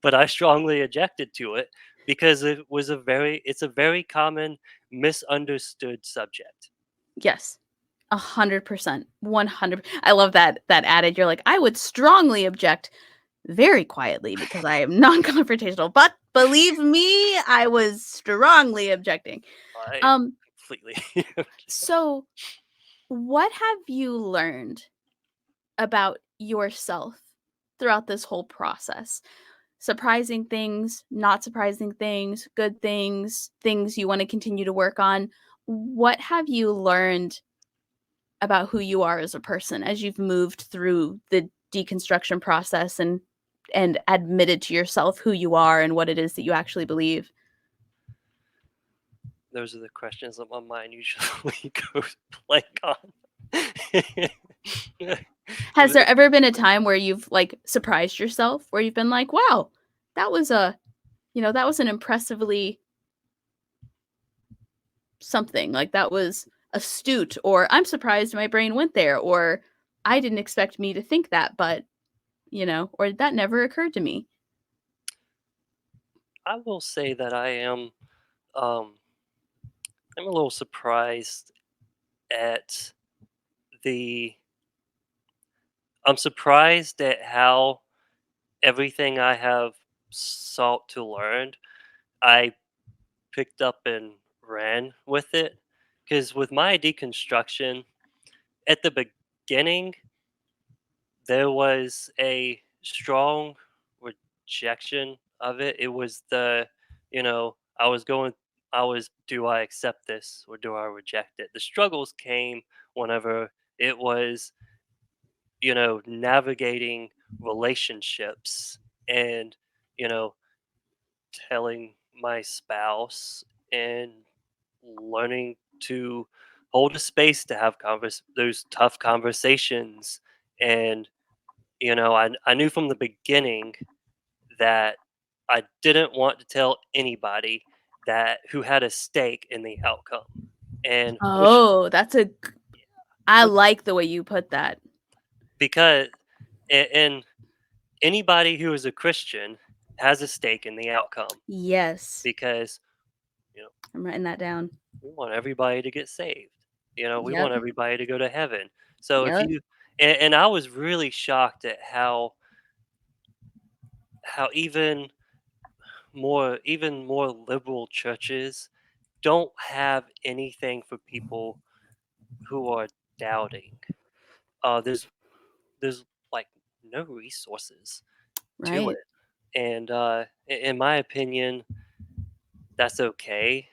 but I strongly objected to it because it's a very common misunderstood subject. Yes. 100%. 100. I love that added. You're like, "I would strongly object very quietly because I am non-confrontational, but believe me, I was strongly objecting." I Um, completely so what have you learned about yourself throughout this whole process? Surprising things, not surprising things, good things, things you wanna continue to work on. What have you learned about who you are as a person as you've moved through the deconstruction process and admitted to yourself who you are and what it is that you actually believe? those are the questions that my mind usually goes blank on. Has there ever been a time where you've, like, surprised yourself, where you've been like, "Wow, that was a that was an impressively something, like, that was astute," or, "I'm surprised my brain went there," or, "I didn't expect me to think that, but," or, "That never occurred to me." I will say that um I'm a little surprised at the I'm surprised at how everything I have sought to learn, I picked up and ran with it. Because with my deconstruction, at the beginning, there was a strong rejection of it. It was I was, do I accept this or do I reject it? The struggles came whenever it was, navigating relationships and, you know, telling my spouse and learning to hold a space to have those tough conversations. And I knew from the beginning that I didn't want to tell anybody that who had a stake in the outcome, and Oh, I which like the way you put that. because and anybody who is a Christian has a stake in the outcome, Yes. because you know I'm writing that down. we want everybody to get saved. We Yep. want everybody to go to heaven. So if Yep. you and I was really shocked at how even more liberal churches don't have anything for people who are doubting. There's like no resources to Right. it, and in my opinion, that's okay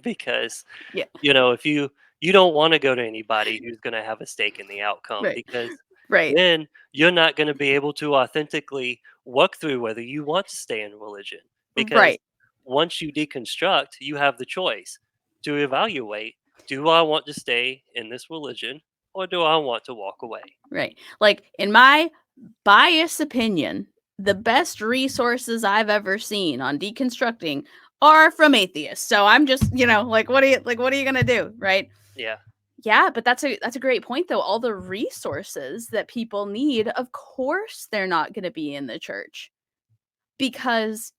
because Yeah. if you don't want to go to anybody who's going to have a stake in the outcome, Right. because Right. then you're not going to be able to authentically work through whether you want to stay in religion, because Right. once you deconstruct, you have the choice to evaluate, do I want to stay in this religion or do I want to walk away? Right. Like, in my biased opinion, the best resources I've ever seen on deconstructing are from atheists. So I'm just, like, what are you gonna do, right? Yeah. Yeah, but that's a great point though. All the resources that people need, of course they're not gonna be in the church because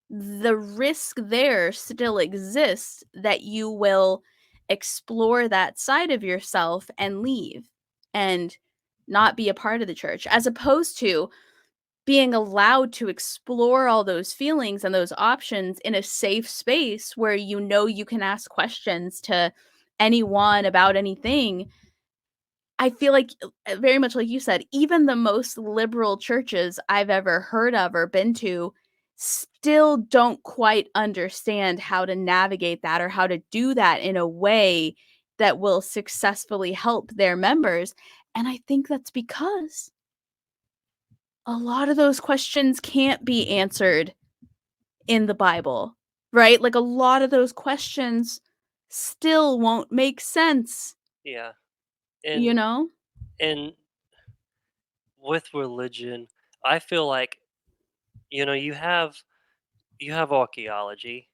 the risk there still exists that you will explore that side of yourself and leave and not be a part of the church, as opposed to being allowed to explore all those feelings and those options in a safe space where you can ask questions to anyone about anything. I feel like, very much like you said, even the most liberal churches I've ever heard of or been to still don't quite understand how to navigate that or how to do that in a way that will successfully help their members, and I think that's because a lot of those questions can't be answered in the Bible, right? Like, a lot of those questions still won't make sense, Yeah. you And know? and with religion, I feel like you have archaeology,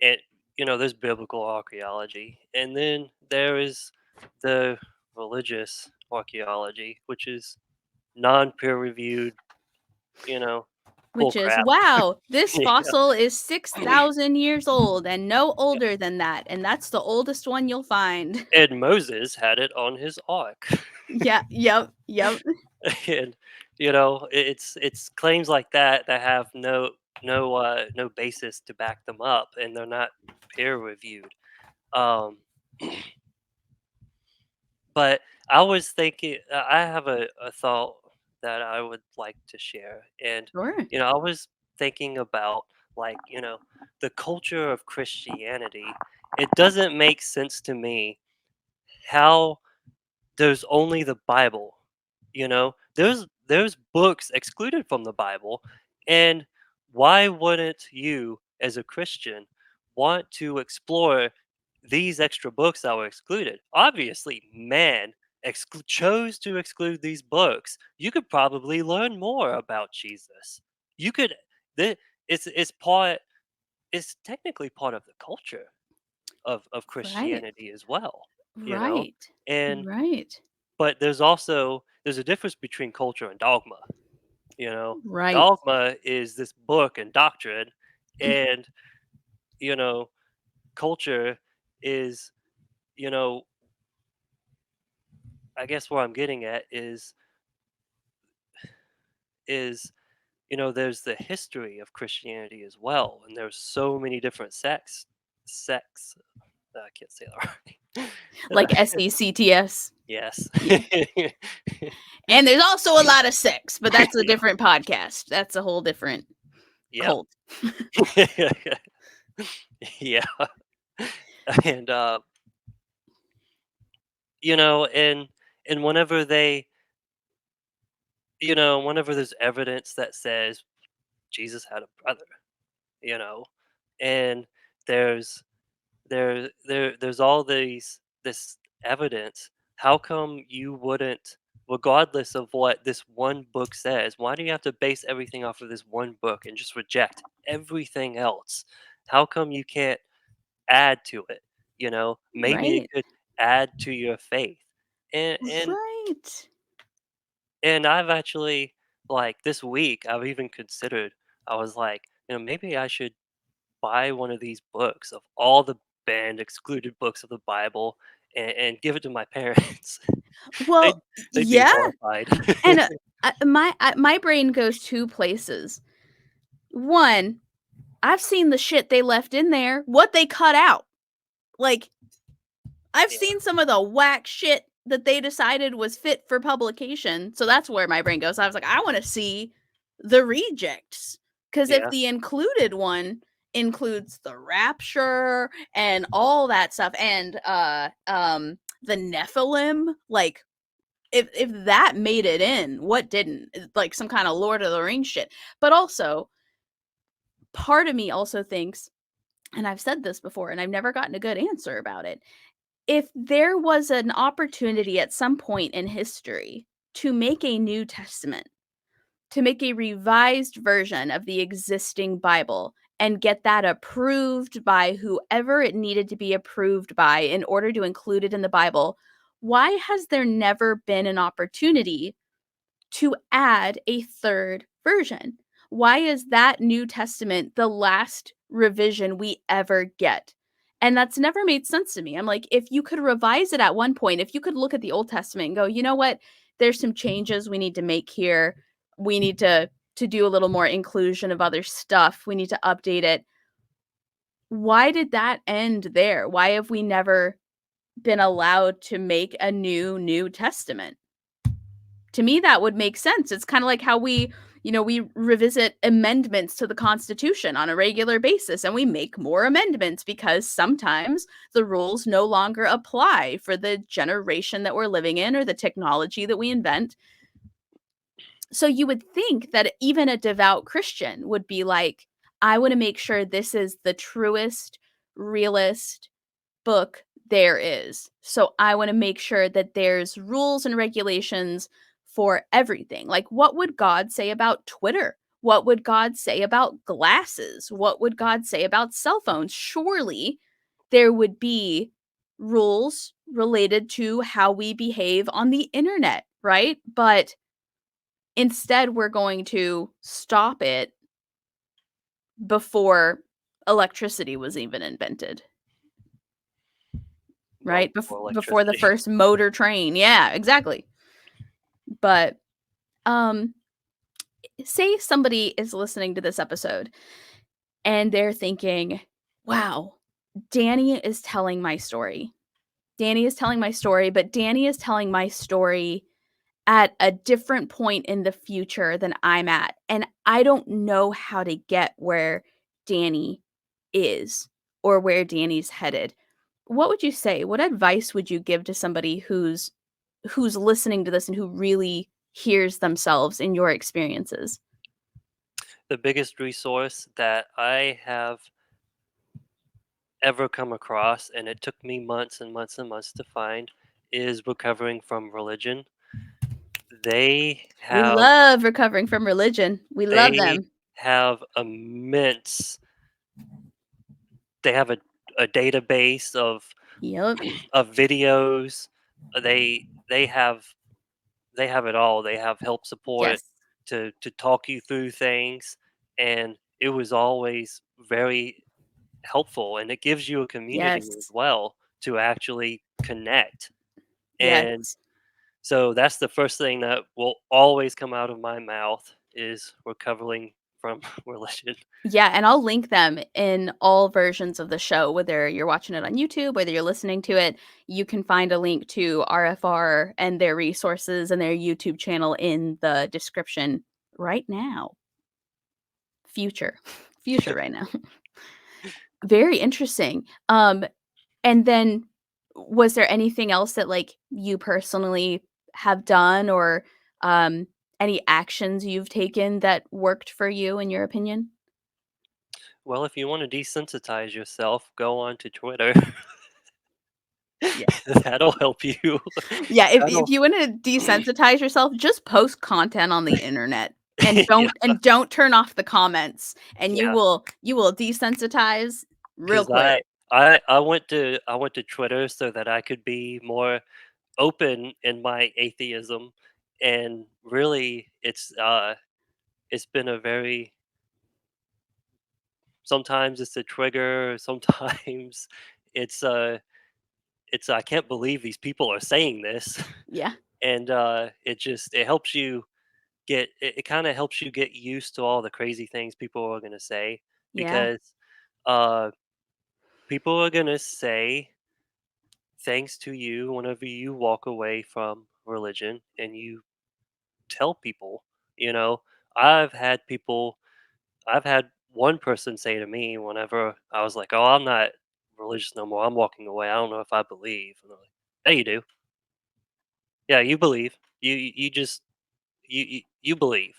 and there's biblical archaeology, and then there is the religious archaeology, which is non-peer reviewed, you know Bull which is, crap. "Wow, this Yeah. fossil is 6,000 years old and no older than that, and that's the oldest one you'll find." And Moses had it on his ark. Yeah, yep, yep. And, it's claims like that that have no basis to back them up, and they're not peer reviewed. Um, but I was thinking I have a thought that I would like to share, and, Sure. I was thinking about, like, the culture of Christianity. It doesn't make sense to me how there's only the Bible, There's books excluded from the Bible, and why wouldn't you, as a Christian, want to explore these extra books that were excluded? Obviously, man chose to exclude these books. You could probably learn more about Jesus. You could. th- it's part. It's technically part of the culture of Right, Christianity as well. You know, right, and right, but there's a difference between culture and dogma, you know? right, Dogma is this book and doctrine, and, you know, culture is, you know, I guess where I'm getting at is, there's the history of Christianity as well, and there's so many different sects. I can't say that like right. SECTS. Yes. Yeah, and there's also a lot of sex, but that's a different podcast. That's a whole different Yep. cult. Yeah. And, and whenever there's evidence that says Jesus had a brother, you know, and there's there's all this evidence. How come you wouldn't, regardless of what this one book says, why do you have to base everything off of this one book and just reject everything else? How come you can't add to it? Maybe it Right, could add to your faith. And and right. and I've actually, like, this week I've even considered, I was like, maybe I should buy one of these books of all the banned excluded books of the Bible, and give it to my parents. they'd Well, they'd be yeah, horrified. and, my brain goes 2 places. 1, I've seen the shit they left in there, what they cut out. Like, I've Yeah, seen some of the whack shit that they decided was fit for publication, so that's where my brain goes. I was like, "I wanna see the rejects, because if yeah, the included one includes the rapture and all that stuff and, the Nephilim, like, if that made it in, what didn't? Like, some kinda Lord of the Rings shit. But also, part of me also thinks, and I've said this before, and I've never gotten a good answer about it, if there was an opportunity at some point in history to make a New Testament, to make a revised version of the existing Bible and get that approved by whoever it needed to be approved by in order to include it in the Bible, why has there never been an opportunity to add a third version? Why is that New Testament the last revision we ever get? And that's never made sense to me. I'm like, if you could revise it at one point, if you could look at the Old Testament and go, you know what, there's some changes we need to make here. We need to do a little more inclusion of other stuff. We need to update it. Why did that end there? Why have we never been allowed to make a New Testament? To me, that would make sense. It's kinda like how we revisit amendments to the Constitution on a regular basis, and we make more amendments because sometimes the rules no longer apply for the generation that we're living in or the technology that we invent. So you would think that even a devout Christian would be like, "I wanna make sure this is the truest, realest book there is. So I want to make sure that there's rules and regulations for everything. Like, what would God say about Twitter? What would God say about glasses? What would God say about cell phones? Surely there would be rules related to how we behave on the internet, right? But instead, we're going to stop it before electricity was even invented, Well, right? before Before the electricity. first motor train. Yeah, exactly. But um say somebody is listening to this episode and they're thinking, "Wow, Danny is telling my story. Danny is telling my story, but Danny is telling my story at a different point in the future than I'm at, and I don't know how to get where Danny is or where Danny's headed." What would you say? What advice would you give to somebody who's listening to this and who really hears themselves in your experiences? The biggest resource that I have ever come across, and it took me months and months and months to find, is recovering from religion. They We have love recovering from religion. We love they them. have immense they have a database Yep. of videos. They have it all. They have help support Yes. to talk you through things, and it was always very helpful, and it gives you a community as Yes. well to actually connect. And Yes. so that's the first thing that will always come out of my mouth is recovering from religion. Yeah, and I'll link them in all versions of the show, whether you're watching it on YouTube, whether you're listening to it, you can find a link to RFR and their resources and their YouTube channel in the description right now. Future. Future right now. Very interesting. And then was there anything else that, like, you personally have done or, um, any actions you've taken that worked for you in your opinion? Well, if you want to desensitize yourself, go on to Twitter. Yeah. That'll help you. Yeah, if That'll you wanna desensitize yourself, just post content on the internet yeah, and don't turn off the comments, and yeah. you will desensitize real Because quick. I went to Twitter so that I could be more open in my atheism, and really, it's been a very sometimes it's a trigger, sometimes it's I can't believe these people are saying this, Yeah, and it helps you it kind of helps you get used to all the crazy things people are gonna say yeah, because uh people are gonna say thanks to you whenever you walk away from religion and you tell people, you know, I've had people, I've had one person say to me whenever I was like, "Oh, I'm not religious no more. I'm walking away. I don't know if I believe." And they're like, "Yeah, you do. Yeah, you believe. You just you believe."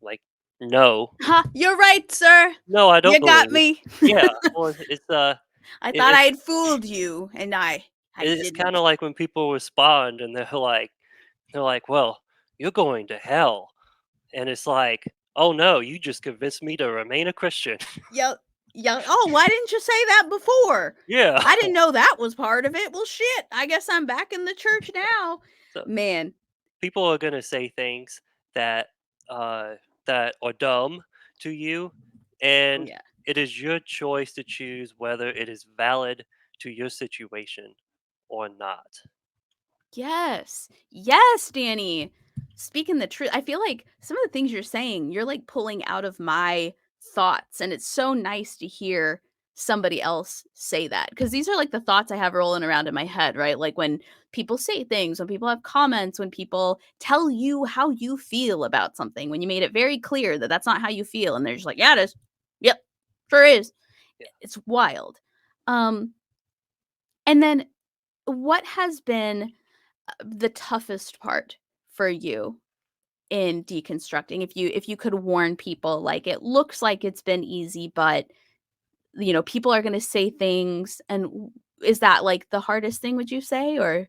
Like, no, "Ha, you're right, sir. no, I don't You got believe. me. Yeah, well, I it, thought I it's had fooled you, and I it's kind didn't." of like when people respond and they're like, "Well, you're going to hell," and it's like, "Oh no, you just convinced me to remain a Christian." Yep, yep. "Oh, why didn't you say that before? Yeah. I didn't know that was part of it. Well, shit, I guess I'm back in the church now." So Man, people are gonna say things that that are dumb to you, oh, and yeah. it is your choice to choose whether it is valid to your situation or not. Yes. Yes, Danny. Speaking the truth, I feel like some of the things you're saying, you're like pulling out of my thoughts. And it's so nice to hear somebody else say that because these are like the thoughts I have rolling around in my head, right? Like when people say things, when people have comments, when people tell you how you feel about something, when you made it very clear that that's not how you feel. And they're just like, yeah, it is. Yep, sure is. Yeah. It's wild. Um, and then what has been the toughest part for you in deconstructing? If you could warn people, like, it looks like it's been easy, but, people are gonna say things, and is that, like, the hardest thing, would you say, or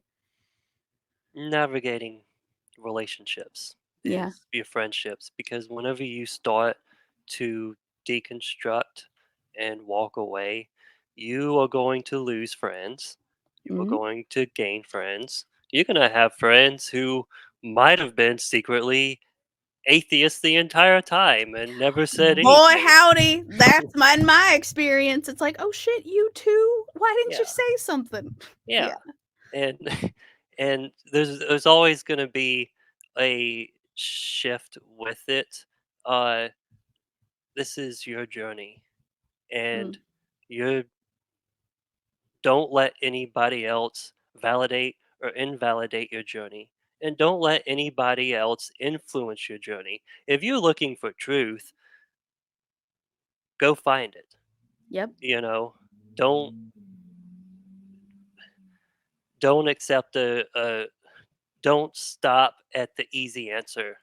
Navigating relationships Yeah. is your friendships because whenever you start to deconstruct and walk away, you are going to lose friends. You are Mhm. going to gain friends. You're going to have friends who might have been secretly atheist the entire time and never said Boy, anything. howdy, that's my experience. It's like, "Oh, shit, you too? Why didn't you Yeah, say something?" yeah, Yeah. and and there's always gonna be a shift with it. Uh, this is your journey, Mm, and you don't let anybody else validate or invalidate your journey. And don't let anybody else influence your journey. If you're looking for truth, go find it. yep, You know, don't don't accept a don't stop at the easy answer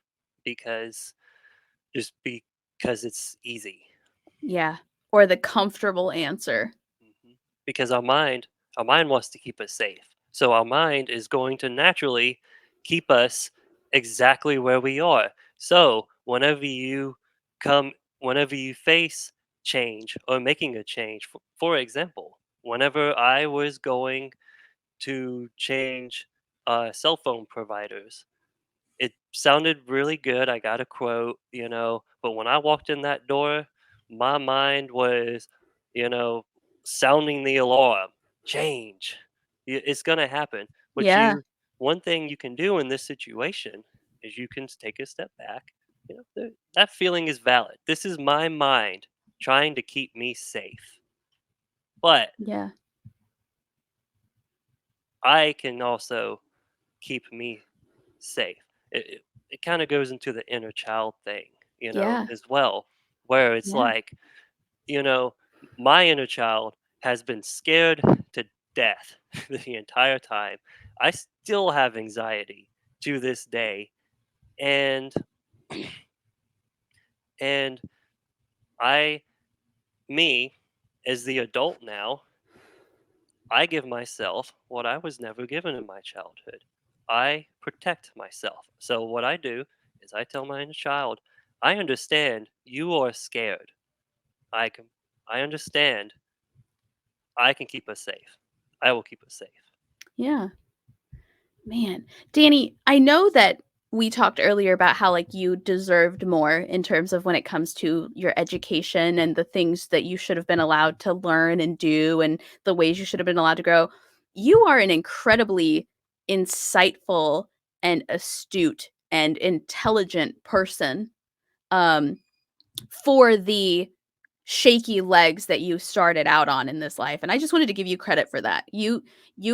because just because it's easy. yeah, or the comfortable answer. Mhm. Because our mind wants to keep us safe. So our mind is going to naturally keep us exactly where we are. So come, whenever you face change or making a change, for example, whenever I was going to change cell phone providers, it sounded really good. I got a quote, but when I walked in that door, my mind was, you know, sounding the alarm. Change. It's going to happen. But Yeah, one thing you can do in this situation is you can take a step back. That feeling is valid. This is my mind trying to keep me safe. But yeah, I can also keep me safe. It kind of goes into the inner child thing, yeah, as well, where it's yeah, like, you know, my inner child has been scared to death the entire time. I still have anxiety to this day, and and I, me, as the adult now, I give myself what I was never given in my childhood. I protect myself. So what I do is I tell my inner child, I understand you are scared. I can I understand. I can keep us safe. I will keep us safe. yeah. Man, Danny, I know that we talked earlier about how like you deserved more in terms of when it comes to your education and the things that you should have been allowed to learn and do and the ways you should have been allowed to grow. You are an incredibly insightful and astute and intelligent person. Um for the shaky legs that you started out on in this life, and I just wanted to give you credit for that. You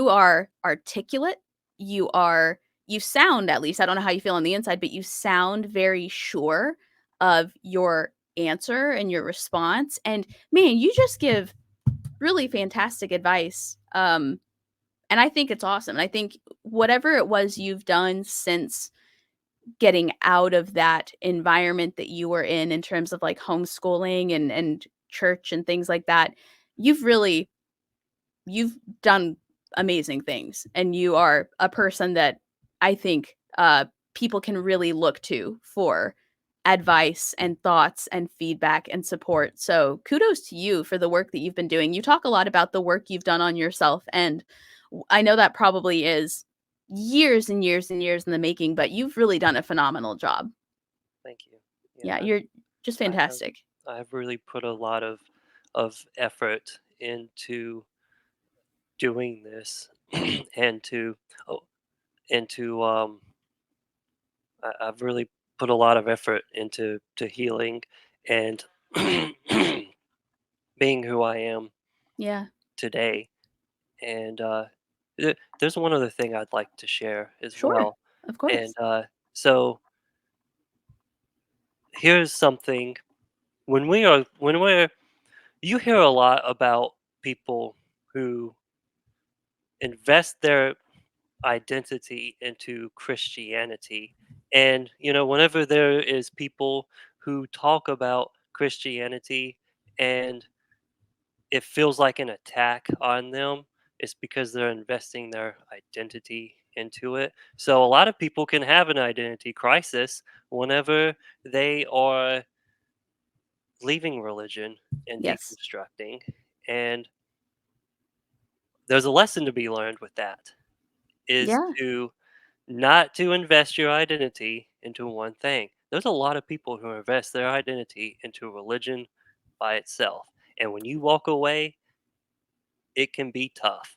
are articulate, you are you sound, at least I don't know how you feel on the inside, but you sound very sure of your answer and your response, and man, you just give really fantastic advice, and I think it's awesome, and I think whatever it was you've done since getting out of that environment that you were in terms of, like, homeschooling and church and things like that, you've really you've done amazing things, and you are a person that I think, people can really look to for advice and thoughts and feedback and support, so kudos to you for the work that you've been doing. You talk a lot about the work you've done on yourself, and I know that probably is years and years and years in the making, but you've really done a phenomenal job. Thank you. Yeah, Yeah, you're just I have fantastic. I've really put a lot of effort into doing this and to oh, and to I've really put a lot of effort into healing and being who I am Yeah, today. And there's one other thing I'd like to share as sure. well. Of And course. so here's something: when we're you hear a lot about people who invest their identity into Christianity. And whenever there is people who talk about Christianity and it feels like an attack on them, it's because they're investing their identity into it. So a lot of people can have an identity crisis whenever they are leaving religion and Yes. deconstructing. And there's a lesson to be learned with that, is Yeah. to not to invest your identity into one thing. there's a lot of people who invest their identity into religion by itself. And when you walk away, it can be tough.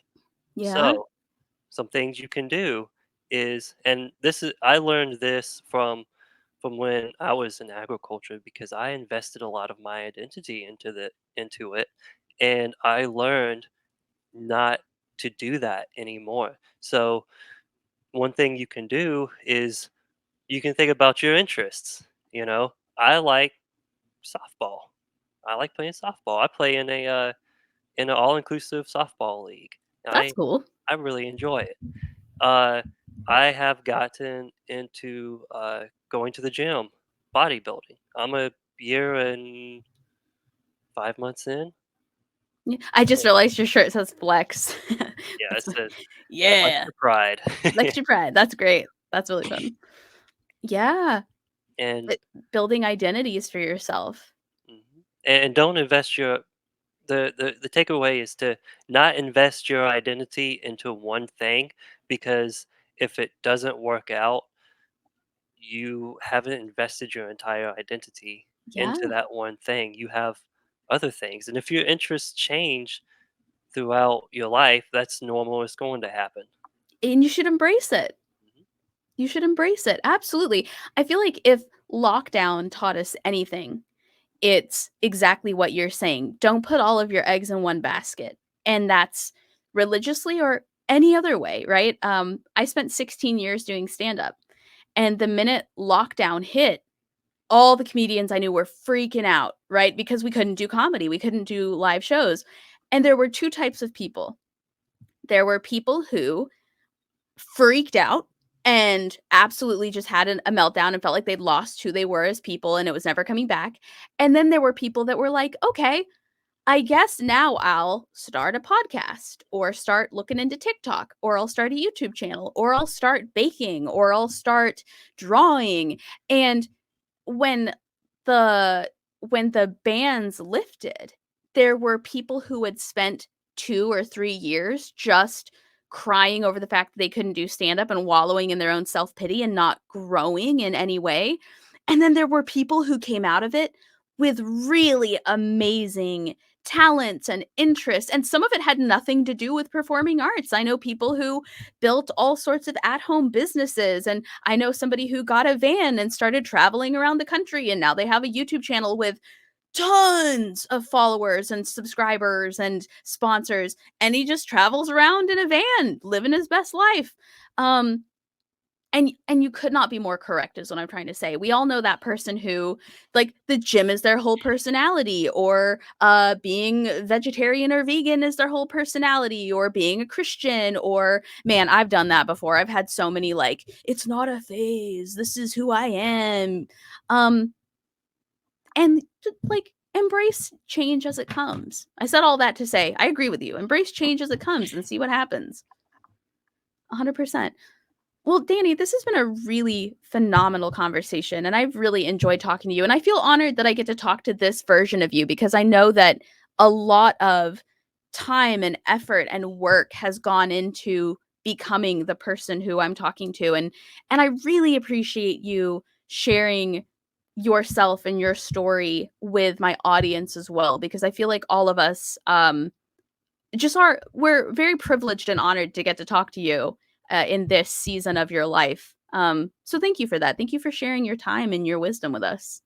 Yeah, So, some things you can do is, and this is, I learned this from when I was in agriculture because I invested a lot of my identity into it, and I learned not to do that anymore. So, one thing you can do is you can think about your interests. I like softball. I like playing softball. I play in an all-inclusive softball league. that's I cool. I really enjoy it. Uh, I have gotten into going to the gym, bodybuilding. I'm a year and 5 months in. Yeah, I just realized your shirt says flex. Yeah, it That's says flex yeah, your pride. flex your pride. That's great. That's really fun. Yeah, and but building identities for yourself. mhm. and don't invest your the takeaway is to not invest your identity into one thing, because if it doesn't work out, you haven't invested your entire identity Yeah, into that one thing. You have other things. And if your interests change throughout your life, that's normal. It's going to happen. and you should embrace it. Mhm. You should embrace it. Absolutely. I feel like if lockdown taught us anything, it's exactly what you're saying. Don't put all of your eggs in one basket. And that's religiously or any other way, right? I spent 16 years doing stand up. And the minute lockdown hit, all the comedians I knew were freaking out, right? Because we couldn't do comedy, we couldn't do live shows. And there were two types of people. There were people who freaked out and absolutely just had a meltdown and felt like they'd lost who they were as people and it was never coming back. And then there were people that were like, okay, I guess now I'll start a podcast or start looking into TikTok or I'll start a YouTube channel or I'll start baking or I'll start drawing. And when the when the bans lifted, there were people who had spent 2 or 3 years just crying over the fact that they couldn't do stand up and wallowing in their own self-pity and not growing in any way. And then there were people who came out of it with really amazing talents and interests, and some of it had nothing to do with performing arts. I know people who built all sorts of at-home businesses, and I know somebody who got a van and started traveling around the country, and now they have a YouTube channel with tons of followers and subscribers and sponsors, and he just travels around in a van living his best life. Um, and you could not be more correct is what I'm trying to say. We all know that person who, like, the gym is their whole personality, or, being vegetarian or vegan is their whole personality, or being a Christian, or man, I've done that before. I've had so many, like, "It's not a phase. This is who I am." Um, and like, embrace change as it comes. I said all that to say, I agree with you. Embrace change as it comes and see what happens. 100%. Well, Danny, this has been a really phenomenal conversation, and I've really enjoyed talking to you. And I feel honored that I get to talk to this version of you because I know that a lot of time and effort and work has gone into becoming the person who I'm talking to. And I really appreciate you sharing yourself and your story with my audience as well, because I feel like all of us just are we're very privileged and honored to get to talk to you in this season of your life. So thank you for that. Thank you for sharing your time and your wisdom with us.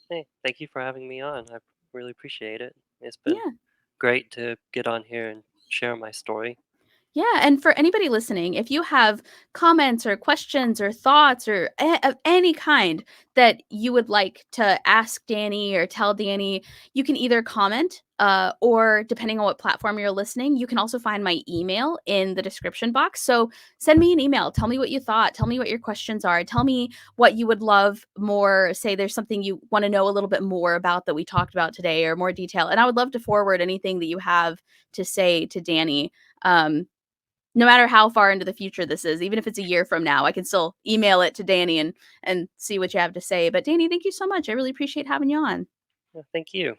Hey, thank you for having me on. I really appreciate it. It's been Yeah. great to get on here and share my story. Yeah, and for anybody listening, if you have comments or questions or thoughts or of any kind that you would like to ask Danny or tell Danny, you can either comment or depending on what platform you're listening, you can also find my email in the description box. So send me an email. Tell me what you thought. Tell me what your questions are. Tell me what you would love more. Say there's something you want to know a little bit more about that we talked about today or more detail. And I would love to forward anything that you have to say to Danny. No matter how far into the future this is, even if it's a year from now, I can still email it to Danny and see what you have to say. But Danny, thank you so much. I really appreciate having you on. Yeah, thank you.